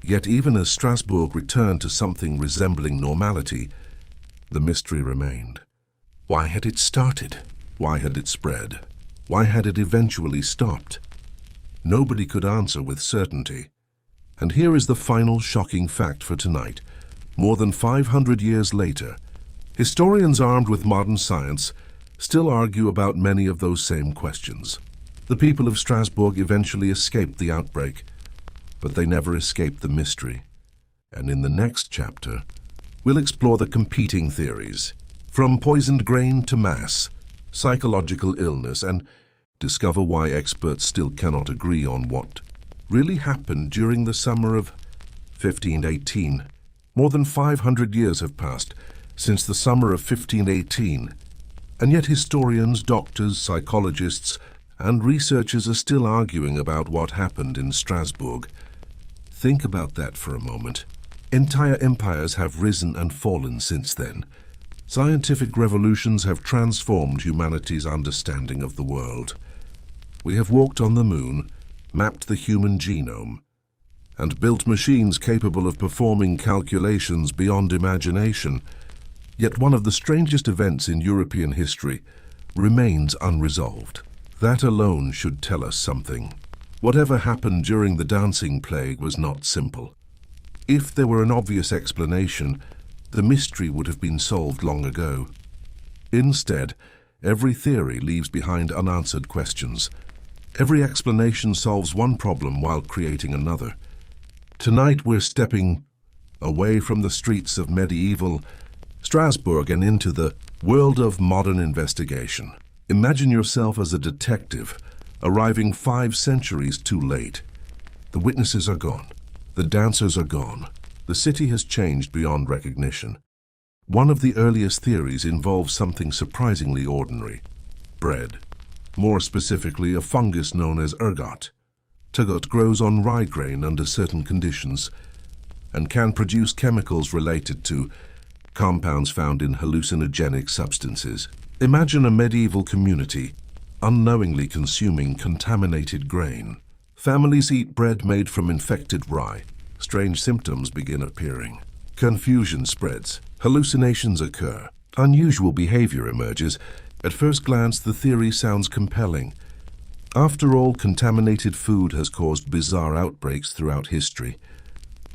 Yet even as Strasbourg returned to something resembling normality, the mystery remained. Why had it started? Why had it spread? Why had it eventually stopped? Nobody could answer with certainty. And here is the final shocking fact for tonight. More than 500 years later, historians armed with modern science still argue about many of those same questions. The people of Strasbourg eventually escaped the outbreak, but they never escaped the mystery. And in the next chapter, we'll explore the competing theories, from poisoned grain to mass, psychological illness, and discover why experts still cannot agree on what really happened during the summer of 1518. More than 500 years have passed since the summer of 1518, and yet historians, doctors, psychologists, and researchers are still arguing about what happened in Strasbourg. Think about that for a moment. Entire empires have risen and fallen since then. Scientific revolutions have transformed humanity's understanding of the world. We have walked on the moon, mapped the human genome, and built machines capable of performing calculations beyond imagination. Yet one of the strangest events in European history remains unresolved. That alone should tell us something. Whatever happened during the dancing plague was not simple. If there were an obvious explanation, the mystery would have been solved long ago. Instead, every theory leaves behind unanswered questions. Every explanation solves one problem while creating another. Tonight we're stepping away from the streets of medieval Strasbourg and into the world of modern investigation. Imagine yourself as a detective, arriving 5 centuries too late. The witnesses are gone. The dancers are gone. The city has changed beyond recognition. One of the earliest theories involves something surprisingly ordinary: bread. More specifically, a fungus known as ergot. Ergot grows on rye grain under certain conditions and can produce chemicals related to compounds found in hallucinogenic substances. Imagine a medieval community unknowingly consuming contaminated grain. Families eat bread made from infected rye. Strange symptoms begin appearing. Confusion spreads. Hallucinations occur. Unusual behavior emerges. At first glance, the theory sounds compelling. After all, contaminated food has caused bizarre outbreaks throughout history.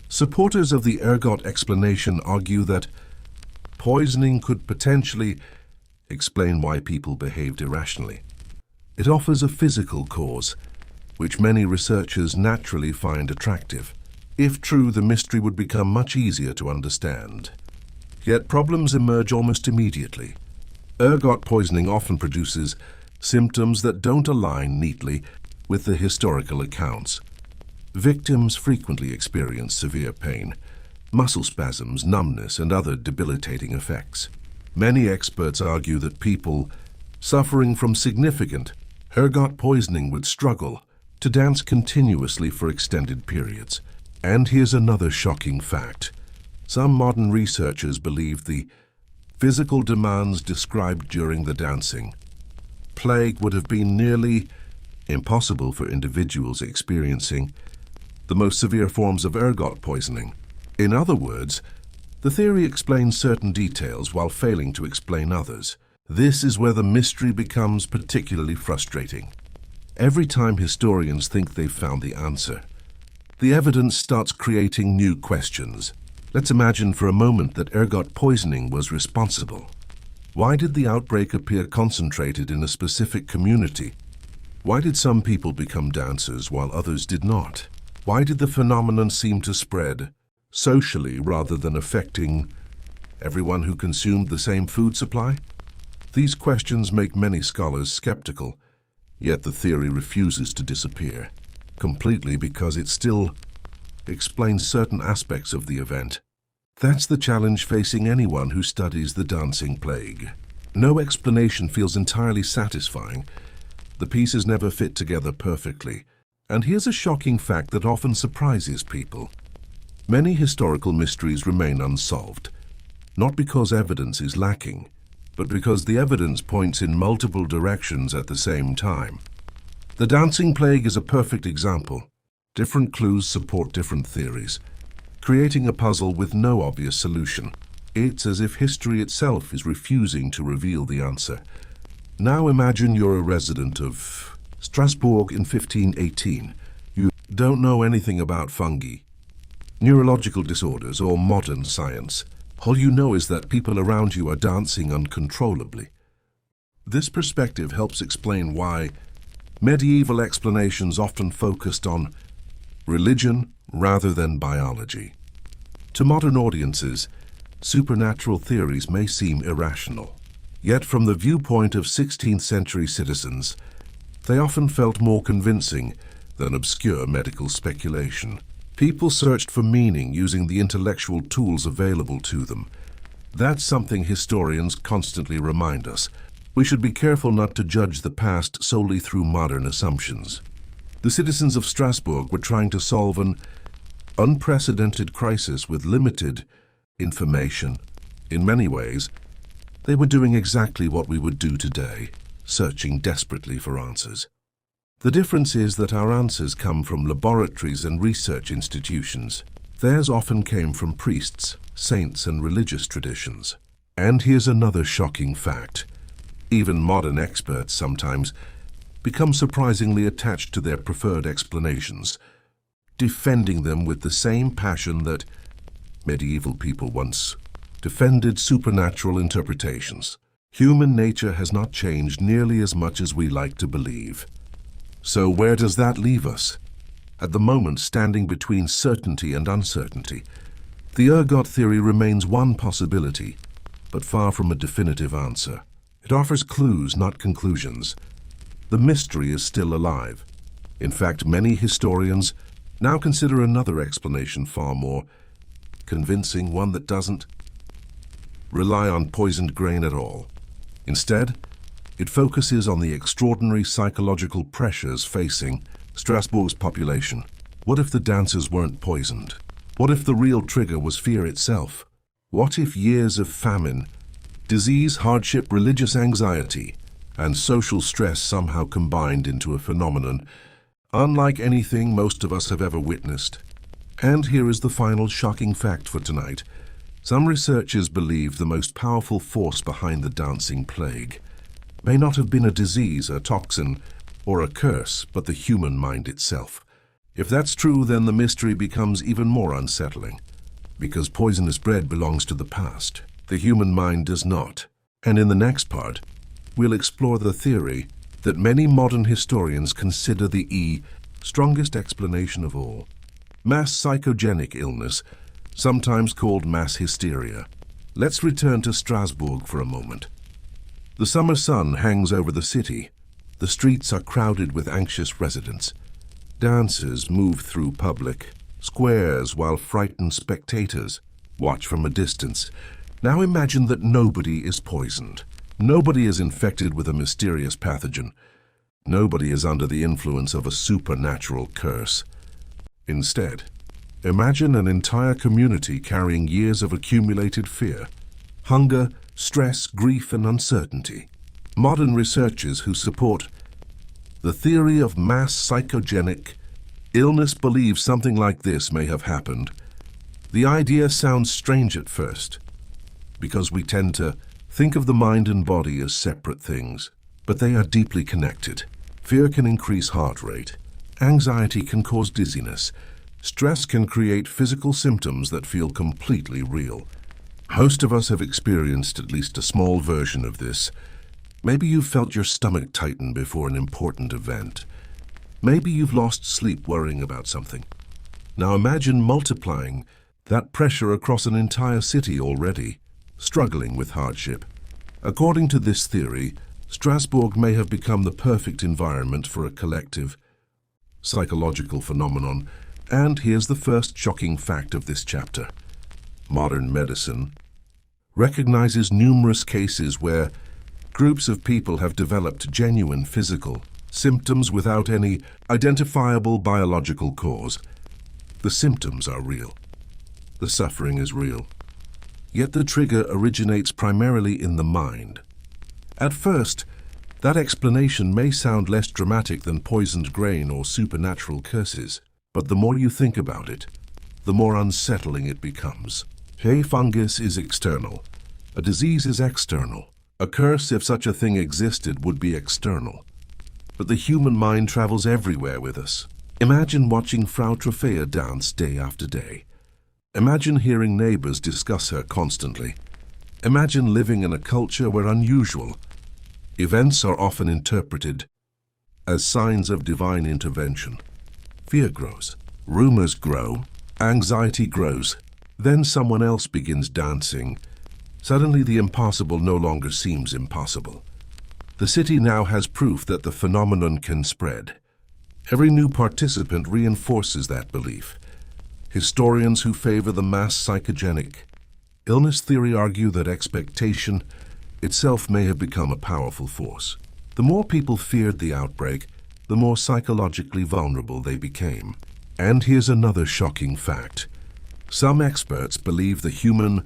Supporters of the ergot explanation argue that poisoning could potentially explain why people behaved irrationally. It offers a physical cause, which many researchers naturally find attractive. If true, the mystery would become much easier to understand. Yet problems emerge almost immediately. Ergot poisoning often produces symptoms that don't align neatly with the historical accounts. Victims frequently experience severe pain, muscle spasms, numbness, and other debilitating effects. Many experts argue that people suffering from significant ergot poisoning would struggle to dance continuously for extended periods. And here's another shocking fact. Some modern researchers believe the physical demands described during the dancing plague would have been nearly impossible for individuals experiencing the most severe forms of ergot poisoning. In other words, the theory explains certain details while failing to explain others. This is where the mystery becomes particularly frustrating. Every time historians think they've found the answer, the evidence starts creating new questions. Let's imagine for a moment that ergot poisoning was responsible. Why did the outbreak appear concentrated in a specific community? Why did some people become dancers while others did not? Why did the phenomenon seem to spread socially rather than affecting everyone who consumed the same food supply? These questions make many scholars skeptical, yet the theory refuses to disappear completely because it still explains certain aspects of the event. That's the challenge facing anyone who studies the dancing plague. No explanation feels entirely satisfying. The pieces never fit together perfectly. And here's a shocking fact that often surprises people. Many historical mysteries remain unsolved, not because evidence is lacking, but because the evidence points in multiple directions at the same time. The dancing plague is a perfect example. Different clues support different theories, creating a puzzle with no obvious solution. It's as if history itself is refusing to reveal the answer. Now imagine you're a resident of Strasbourg in 1518. You don't know anything about fungi, neurological disorders, or modern science. All you know is that people around you are dancing uncontrollably. This perspective helps explain why medieval explanations often focused on religion rather than biology. To modern audiences, supernatural theories may seem irrational. Yet from the viewpoint of 16th century citizens, they often felt more convincing than obscure medical speculation. People searched for meaning using the intellectual tools available to them. That's something historians constantly remind us. We should be careful not to judge the past solely through modern assumptions. The citizens of Strasbourg were trying to solve an unprecedented crisis with limited information. In many ways, they were doing exactly what we would do today, searching desperately for answers. The difference is that our answers come from laboratories and research institutions. Theirs often came from priests, saints, and religious traditions. And here's another shocking fact. Even modern experts sometimes become surprisingly attached to their preferred explanations, defending them with the same passion that medieval people once defended supernatural interpretations. Human nature has not changed nearly as much as we like to believe. So where does that leave us? At the moment, standing between certainty and uncertainty, the ergot theory remains one possibility, but far from a definitive answer. It offers clues, not conclusions. The mystery is still alive. In fact, many historians now consider another explanation far more convincing, one that doesn't rely on poisoned grain at all. Instead, it focuses on the extraordinary psychological pressures facing Strasbourg's population. What if the dancers weren't poisoned? What if the real trigger was fear itself? What if years of famine, disease, hardship, religious anxiety, and social stress somehow combined into a phenomenon unlike anything most of us have ever witnessed? And here is the final shocking fact for tonight. Some researchers believe the most powerful force behind the dancing plague may not have been a disease, a toxin, or a curse, but the human mind itself. If that's true, then the mystery becomes even more unsettling, because poisonous bread belongs to the past. The human mind does not. And in the next part, we'll explore the theory that many modern historians consider the strongest explanation of all. Mass psychogenic illness, sometimes called mass hysteria. Let's return to Strasbourg for a moment. The summer sun hangs over the city. The streets are crowded with anxious residents. Dancers move through public squares while frightened spectators watch from a distance. Now imagine that nobody is poisoned. Nobody is infected with a mysterious pathogen. Nobody is under the influence of a supernatural curse. Instead, Imagine an entire community carrying years of accumulated fear, hunger, stress, grief, and uncertainty. Modern researchers who support the theory of mass psychogenic illness believe something like this may have happened. The idea sounds strange at first, because we tend to think of the mind and body as separate things, but they are deeply connected. Fear can increase heart rate. Anxiety can cause dizziness. Stress can create physical symptoms that feel completely real. Most of us have experienced at least a small version of this. Maybe you've felt your stomach tighten before an important event. Maybe you've lost sleep worrying about something. Now imagine multiplying that pressure across an entire city already struggling with hardship. According to this theory, Strasbourg may have become the perfect environment for a collective psychological phenomenon. And here's the first shocking fact of this chapter. Modern medicine recognizes numerous cases where groups of people have developed genuine physical symptoms without any identifiable biological cause. The symptoms are real. The suffering is real. Yet the trigger originates primarily in the mind. At first, that explanation may sound less dramatic than poisoned grain or supernatural curses, but the more you think about it, the more unsettling it becomes. A fungus is external. A disease is external. A curse, if such a thing existed, would be external. But the human mind travels everywhere with us. Imagine watching Frau Trophäa dance day after day. Imagine hearing neighbors discuss her constantly. Imagine living in a culture where unusual events are often interpreted as signs of divine intervention. Fear grows, rumors grow, anxiety grows. Then someone else begins dancing. Suddenly the impossible no longer seems impossible. The city now has proof that the phenomenon can spread. Every new participant reinforces that belief. Historians who favor the mass psychogenic illness theory argue that expectation itself may have become a powerful force. The more people feared the outbreak, the more psychologically vulnerable they became. And here's another shocking fact. Some experts believe the human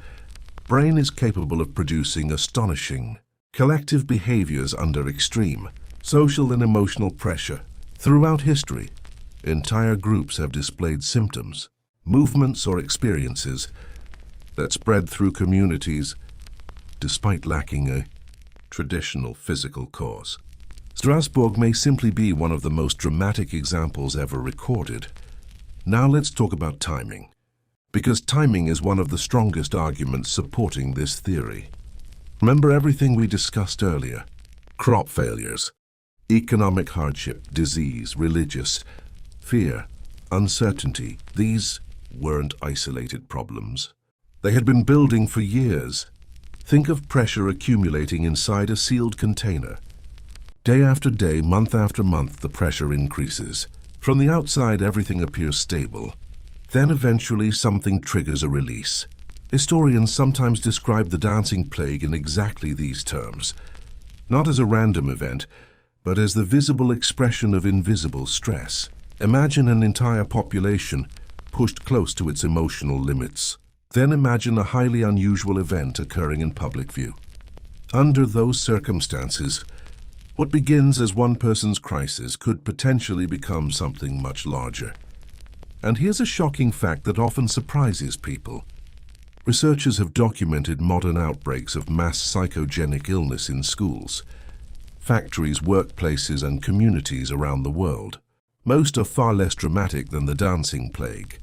brain is capable of producing astonishing collective behaviors under extreme social and emotional pressure. Throughout history, entire groups have displayed symptoms, movements, or experiences that spread through communities despite lacking a traditional physical cause. Strasbourg may simply be one of the most dramatic examples ever recorded. Now let's talk about timing, because timing is one of the strongest arguments supporting this theory. Remember everything we discussed earlier: crop failures, economic hardship, disease, religious fear, uncertainty. These weren't isolated problems. They had been building for years. Think of pressure accumulating inside a sealed container. Day after day, month after month, the pressure increases. From the outside, everything appears stable. Then eventually something triggers a release. Historians sometimes describe the dancing plague in exactly these terms. Not as a random event, but as the visible expression of invisible stress. Imagine an entire population pushed close to its emotional limits. Then imagine a highly unusual event occurring in public view. Under those circumstances, what begins as one person's crisis could potentially become something much larger. And here's a shocking fact that often surprises people. Researchers have documented modern outbreaks of mass psychogenic illness in schools, factories, workplaces, and communities around the world. Most are far less dramatic than the dancing plague,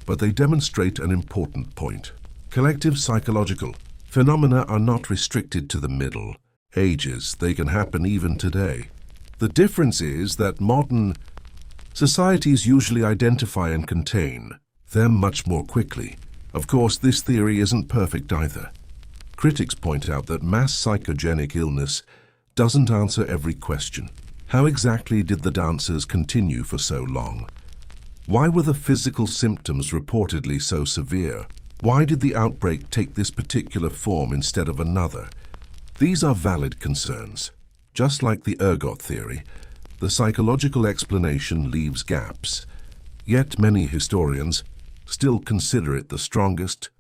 but they demonstrate an important point. Collective psychological phenomena are not restricted to the Middle Ages. They can happen even today. The difference is that modern societies usually identify and contain them much more quickly. Of course, this theory isn't perfect either. Critics point out that mass psychogenic illness doesn't answer every question. How exactly did the dancers continue for so long? Why were the physical symptoms reportedly so severe? Why did the outbreak take this particular form instead of another? These are valid concerns. Just like the ergot theory, the psychological explanation leaves gaps. Yet many historians still consider it the strongest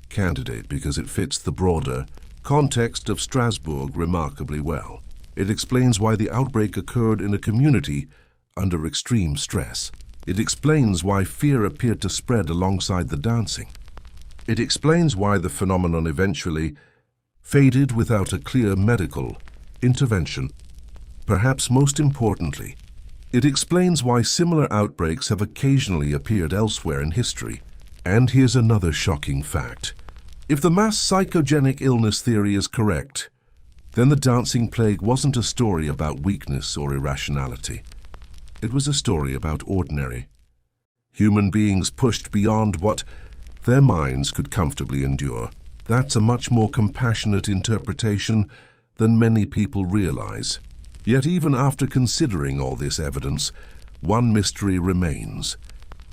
candidate because it fits the broader context of Strasbourg remarkably well. It explains why the outbreak occurred in a community under extreme stress. It explains why fear appeared to spread alongside the dancing. It explains why the phenomenon eventually faded without a clear medical intervention. Perhaps most importantly, it explains why similar outbreaks have occasionally appeared elsewhere in history. And here's another shocking fact. If the mass psychogenic illness theory is correct, then the dancing plague wasn't a story about weakness or irrationality. It was a story about ordinary human beings pushed beyond what their minds could comfortably endure. That's a much more compassionate interpretation than many people realize. Yet even after considering all this evidence, one mystery remains.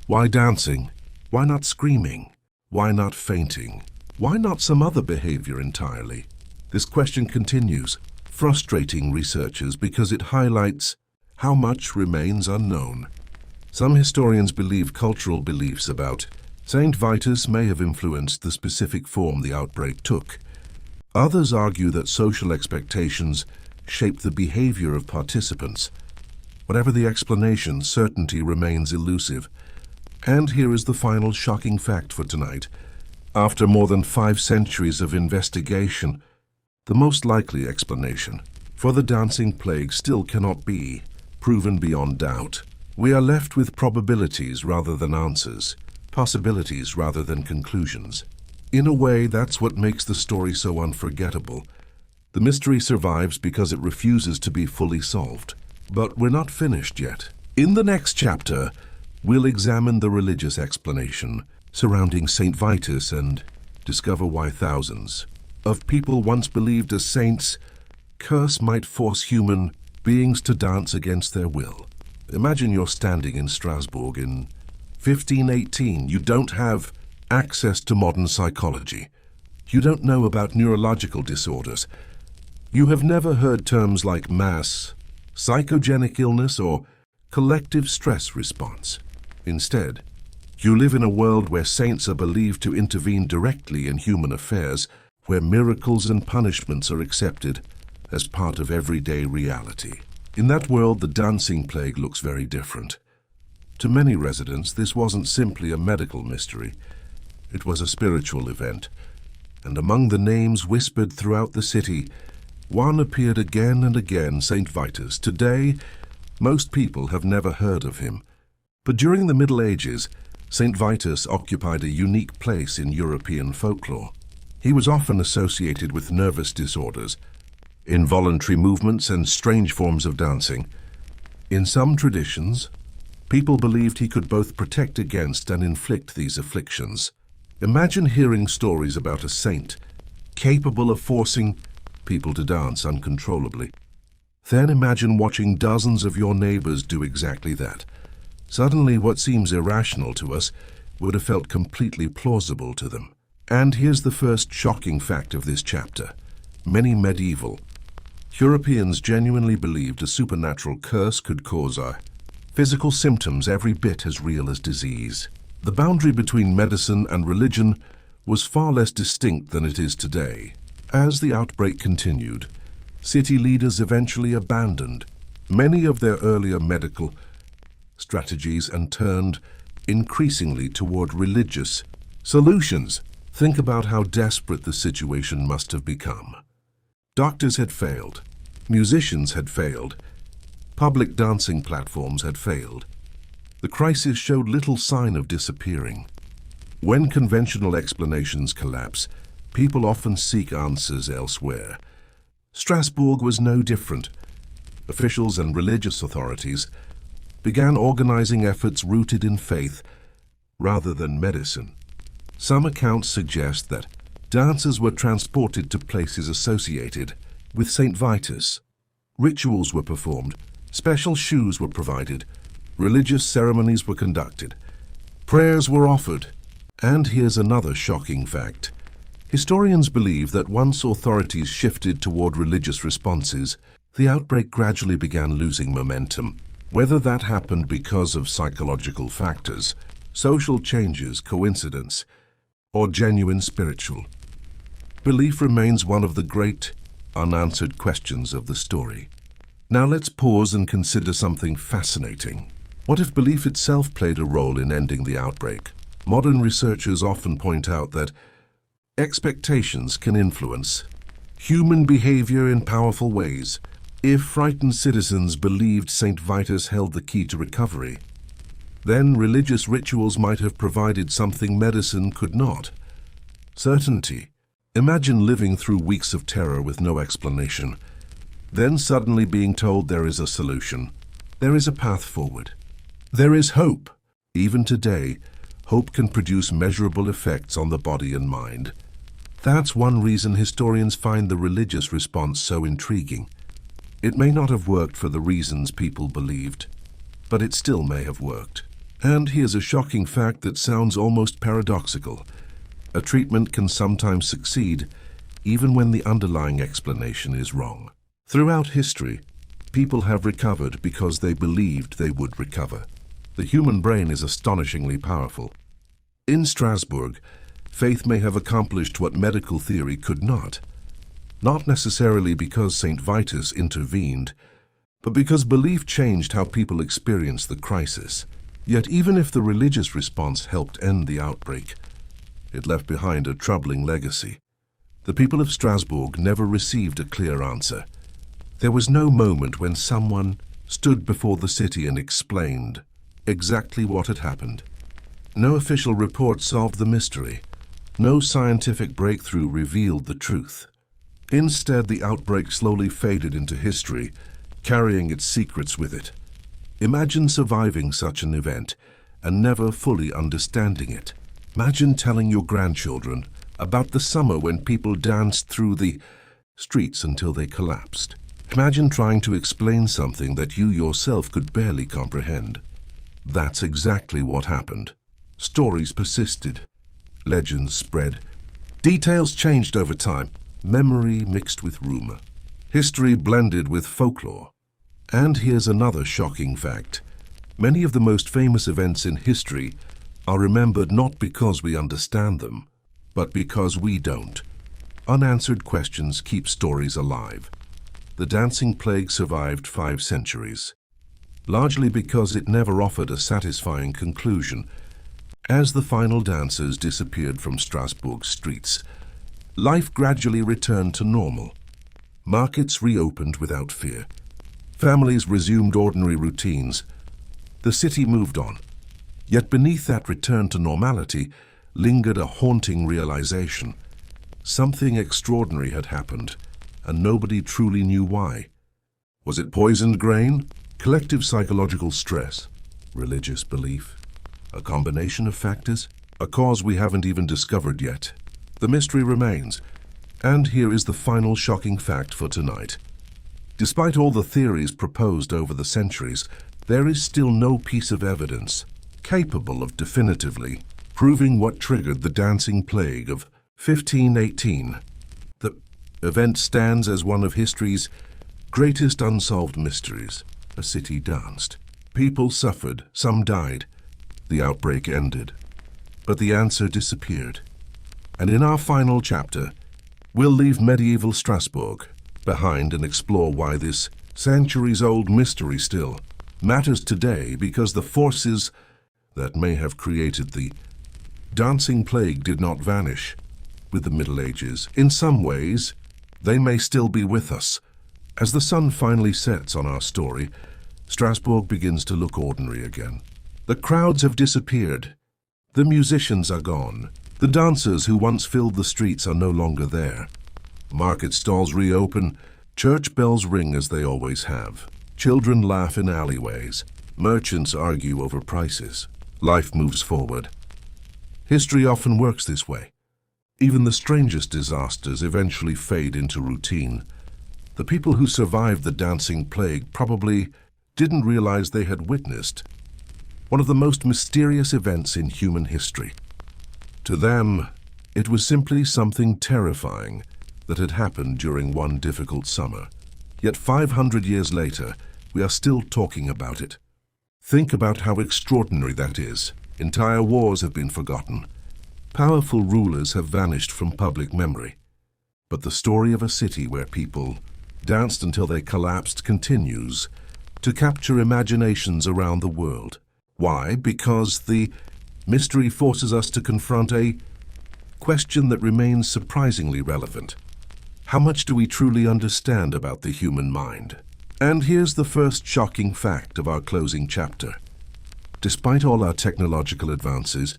Why dancing? Why not screaming? Why not fainting? Why not some other behavior entirely? This question continues, frustrating researchers because it highlights how much remains unknown. Some historians believe cultural beliefs about St. Vitus may have influenced the specific form the outbreak took. Others argue that social expectations shape the behavior of participants. Whatever the explanation, certainty remains elusive. And here is the final shocking fact for tonight. After more than 5 centuries of investigation, the most likely explanation for the dancing plague still cannot be proven beyond doubt. We are left with probabilities rather than answers, possibilities rather than conclusions. In a way, that's what makes the story so unforgettable. The mystery survives because it refuses to be fully solved. But we're not finished yet. In the next chapter, we'll examine the religious explanation surrounding St. Vitus and discover why thousands of people once believed as saints' curse might force human beings to dance against their will. Imagine you're standing in Strasbourg in 1518. You don't have access to modern psychology. You don't know about neurological disorders. You have never heard terms like mass psychogenic illness or collective stress response. Instead, you live in a world where saints are believed to intervene directly in human affairs, where miracles and punishments are accepted as part of everyday reality. In that world, the dancing plague looks very different. To many residents, this wasn't simply a medical mystery. It was a spiritual event. And among the names whispered throughout the city, one appeared again and again, St. Vitus. Today, most people have never heard of him. But during the Middle Ages, St. Vitus occupied a unique place in European folklore. He was often associated with nervous disorders, involuntary movements, and strange forms of dancing. In some traditions, people believed he could both protect against and inflict these afflictions. Imagine hearing stories about a saint capable of forcing people to dance uncontrollably. Then imagine watching dozens of your neighbors do exactly that. Suddenly, what seems irrational to us would have felt completely plausible to them. And here's the first shocking fact of this chapter. Many medieval Europeans genuinely believed a supernatural curse could cause our physical symptoms every bit as real as disease. The boundary between medicine and religion was far less distinct than it is today. As the outbreak continued, city leaders eventually abandoned many of their earlier medical strategies and turned increasingly toward religious solutions. Think about how desperate the situation must have become. Doctors had failed, musicians had failed, public dancing platforms had failed. The crisis showed little sign of disappearing. When conventional explanations collapse, people often seek answers elsewhere. Strasbourg was no different. Officials and religious authorities began organizing efforts rooted in faith rather than medicine. Some accounts suggest that dancers were transported to places associated with St. Vitus. Rituals were performed, special shoes were provided, religious ceremonies were conducted, prayers were offered. And here's another shocking fact. Historians believe that once authorities shifted toward religious responses, the outbreak gradually began losing momentum. Whether that happened because of psychological factors, social changes coincidence, or genuine spiritual? Belief remains one of the great, unanswered questions of the story. Now let's pause and consider something fascinating. What if belief itself played a role in ending the outbreak? Modern researchers often point out that expectations can influence human behavior in powerful ways. If frightened citizens believed St. Vitus held the key to recovery, then religious rituals might have provided something medicine could not: certainty. Imagine living through weeks of terror with no explanation, then suddenly being told there is a solution, there is a path forward. There is hope. Even today, hope can produce measurable effects on the body and mind. That's one reason historians find the religious response so intriguing. It may not have worked for the reasons people believed, but it still may have worked. And here's a shocking fact that sounds almost paradoxical. A treatment can sometimes succeed, even when the underlying explanation is wrong. Throughout history, people have recovered because they believed they would recover. The human brain is astonishingly powerful. In Strasbourg, faith may have accomplished what medical theory could not necessarily because St. Vitus intervened, but because belief changed how people experienced the crisis. Yet even if the religious response helped end the outbreak, it left behind a troubling legacy. The people of Strasbourg never received a clear answer. There was no moment when someone stood before the city and explained exactly what had happened. No official report solved the mystery. No scientific breakthrough revealed the truth. Instead, the outbreak slowly faded into history, carrying its secrets with it. Imagine surviving such an event and never fully understanding it. Imagine telling your grandchildren about the summer when people danced through the streets until they collapsed. Imagine trying to explain something that you yourself could barely comprehend. That's exactly what happened. Stories persisted. Legends spread. Details changed over time. Memory mixed with rumor. History blended with folklore. And here's another shocking fact. Many of the most famous events in history are remembered not because we understand them, but because we don't. Unanswered questions keep stories alive. The dancing plague survived 5 centuries, largely because it never offered a satisfying conclusion. As the final dancers disappeared from Strasbourg's streets, life gradually returned to normal. Markets reopened without fear. Families resumed ordinary routines. The city moved on. Yet beneath that return to normality lingered a haunting realization. Something extraordinary had happened, and nobody truly knew why. Was it poisoned grain? Collective psychological stress? Religious belief? A combination of factors? A cause we haven't even discovered yet. The mystery remains. And here is the final shocking fact for tonight. Despite all the theories proposed over the centuries, there is still no piece of evidence capable of definitively proving what triggered the dancing plague of 1518. The event stands as one of history's greatest unsolved mysteries. A city danced. People suffered. Some died. The outbreak ended. But the answer disappeared. And in our final chapter, we'll leave medieval Strasbourg behind and explore why this centuries-old mystery still matters today, because the forces that may have created the dancing plague did not vanish with the Middle Ages. In some ways, they may still be with us. As the sun finally sets on our story, Strasbourg begins to look ordinary again. The crowds have disappeared. The musicians are gone. The dancers who once filled the streets are no longer there. Market stalls reopen. Church bells ring as they always have. Children laugh in alleyways. Merchants argue over prices. Life moves forward. History often works this way. Even the strangest disasters eventually fade into routine. The people who survived the dancing plague probably didn't realize they had witnessed one of the most mysterious events in human history. To them, it was simply something terrifying that had happened during one difficult summer. Yet 500 years later, we are still talking about it. Think about how extraordinary that is. Entire wars have been forgotten. Powerful rulers have vanished from public memory. But the story of a city where people danced until they collapsed continues to capture imaginations around the world. Why? Because the mystery forces us to confront a question that remains surprisingly relevant. How much do we truly understand about the human mind? And here's the first shocking fact of our closing chapter. Despite all our technological advances,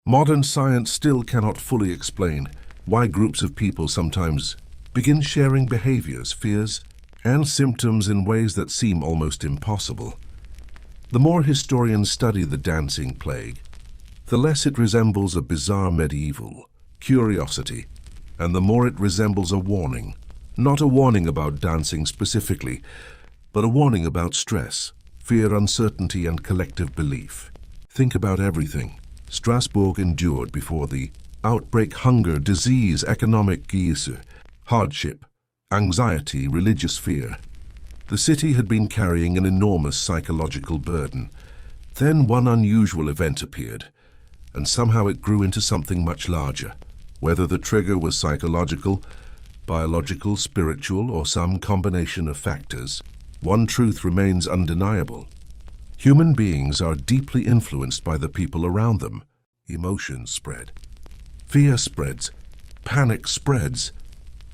modern science still cannot fully explain why groups of people sometimes begin sharing behaviors, fears, and symptoms in ways that seem almost impossible. The more historians study the dancing plague, the less it resembles a bizarre medieval curiosity, and the more it resembles a warning. Not a warning about dancing specifically, but a warning about stress, fear, uncertainty, and collective belief. Think about everything Strasbourg endured before the outbreak: hunger, disease, economic crisis, hardship, anxiety, religious fear. The city had been carrying an enormous psychological burden. Then one unusual event appeared, and somehow it grew into something much larger. Whether the trigger was psychological, biological, spiritual, or some combination of factors, one truth remains undeniable. Human beings are deeply influenced by the people around them. Emotions spread. Fear spreads. Panic spreads.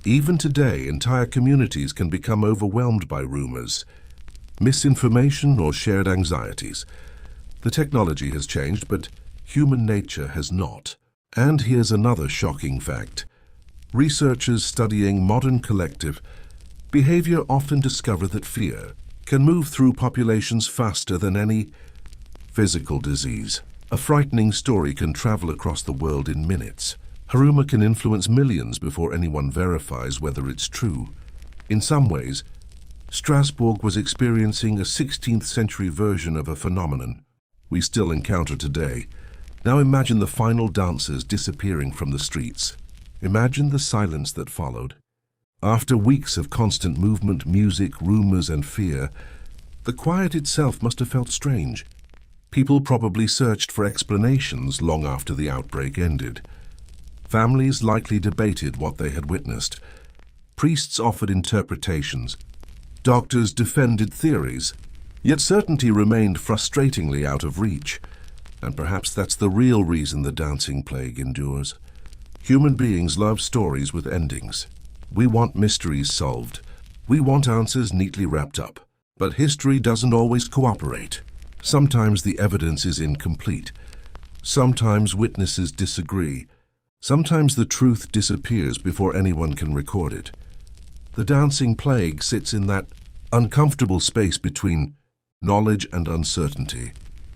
Even today, entire communities can become overwhelmed by rumors, misinformation, or shared anxieties. The technology has changed, but human nature has not. And here's another shocking fact. Researchers studying modern collective behavior often discover that fear can move through populations faster than any physical disease. A frightening story can travel across the world in minutes. A rumor can influence millions before anyone verifies whether it's true. In some ways, Strasbourg was experiencing a 16th century version of a phenomenon we still encounter today. Now imagine the final dancers disappearing from the streets. Imagine the silence that followed. After weeks of constant movement, music, rumors, and fear, the quiet itself must have felt strange. People probably searched for explanations long after the outbreak ended. Families likely debated what they had witnessed. Priests offered interpretations. Doctors defended theories. Yet certainty remained frustratingly out of reach. And perhaps that's the real reason the dancing plague endures. Human beings love stories with endings. We want mysteries solved. We want answers neatly wrapped up. But history doesn't always cooperate. Sometimes the evidence is incomplete. Sometimes witnesses disagree. Sometimes the truth disappears before anyone can record it. The dancing plague sits in that uncomfortable space between knowledge and uncertainty.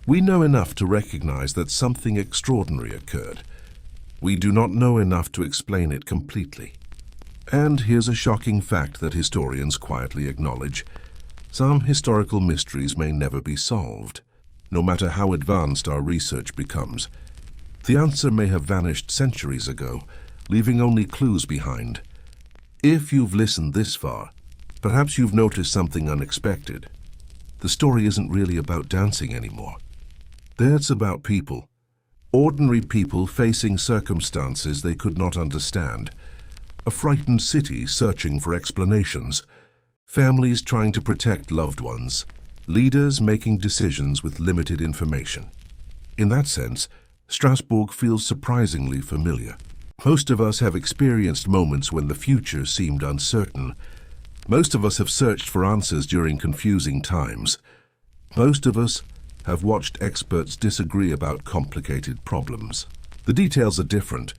We know enough to recognize that something extraordinary occurred. We do not know enough to explain it completely. And here's a shocking fact that historians quietly acknowledge. Some historical mysteries may never be solved, no matter how advanced our research becomes. The answer may have vanished centuries ago, leaving only clues behind. If you've listened this far, perhaps you've noticed something unexpected. The story isn't really about dancing anymore. It's about people. Ordinary people facing circumstances they could not understand. A frightened city searching for explanations. Families trying to protect loved ones. Leaders making decisions with limited information. In that sense, Strasbourg feels surprisingly familiar. Most of us have experienced moments when the future seemed uncertain. Most of us have searched for answers during confusing times. Most of us have watched experts disagree about complicated problems. The details are different,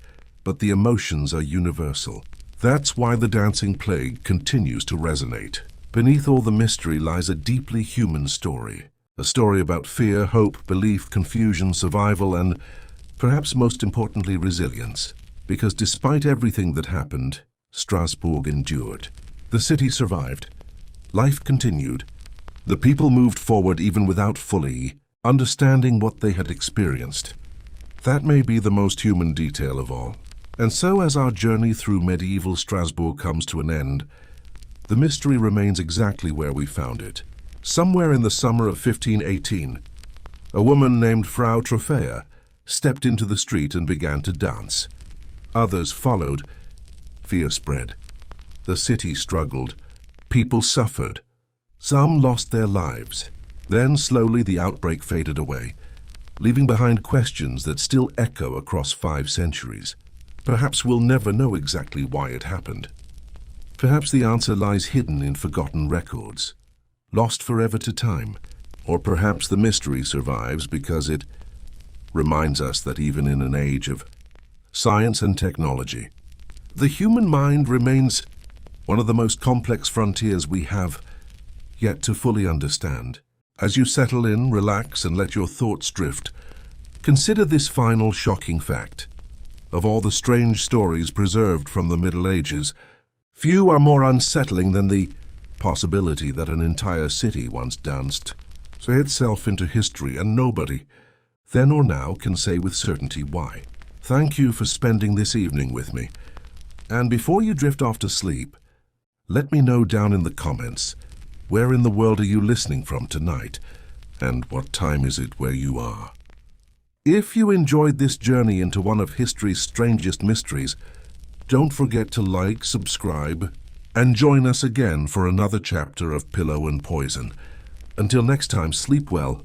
but the emotions are universal. That's why the dancing plague continues to resonate. Beneath all the mystery lies a deeply human story. A story about fear, hope, belief, confusion, survival, and perhaps most importantly, resilience. Because despite everything that happened, Strasbourg endured. The city survived. Life continued. The people moved forward even without fully understanding what they had experienced. That may be the most human detail of all. And so as our journey through medieval Strasbourg comes to an end, the mystery remains exactly where we found it. Somewhere in the summer of 1518, A woman named Frau Trophea stepped into the street and began to dance. Others followed. Fear spread. The city struggled. People suffered. Some lost their lives. Then slowly the outbreak faded away, leaving behind questions that still echo across 5 centuries. Perhaps we'll never know exactly why it happened. Perhaps the answer lies hidden in forgotten records, lost forever to time. Or perhaps the mystery survives because it reminds us that even in an age of science and technology, the human mind remains one of the most complex frontiers we have yet to fully understand. As you settle in, relax, and let your thoughts drift, consider this final shocking fact. Of all the strange stories preserved from the Middle Ages, few are more unsettling than the possibility that an entire city once danced itself into history, and nobody, then or now, can say with certainty why. Thank you for spending this evening with me. And before you drift off to sleep, let me know down in the comments, where in the world are you listening from tonight, and what time is it where you are? If you enjoyed this journey into one of history's strangest mysteries, don't forget to like, subscribe, and join us again for another chapter of Pillow and Poison. Until next time, sleep well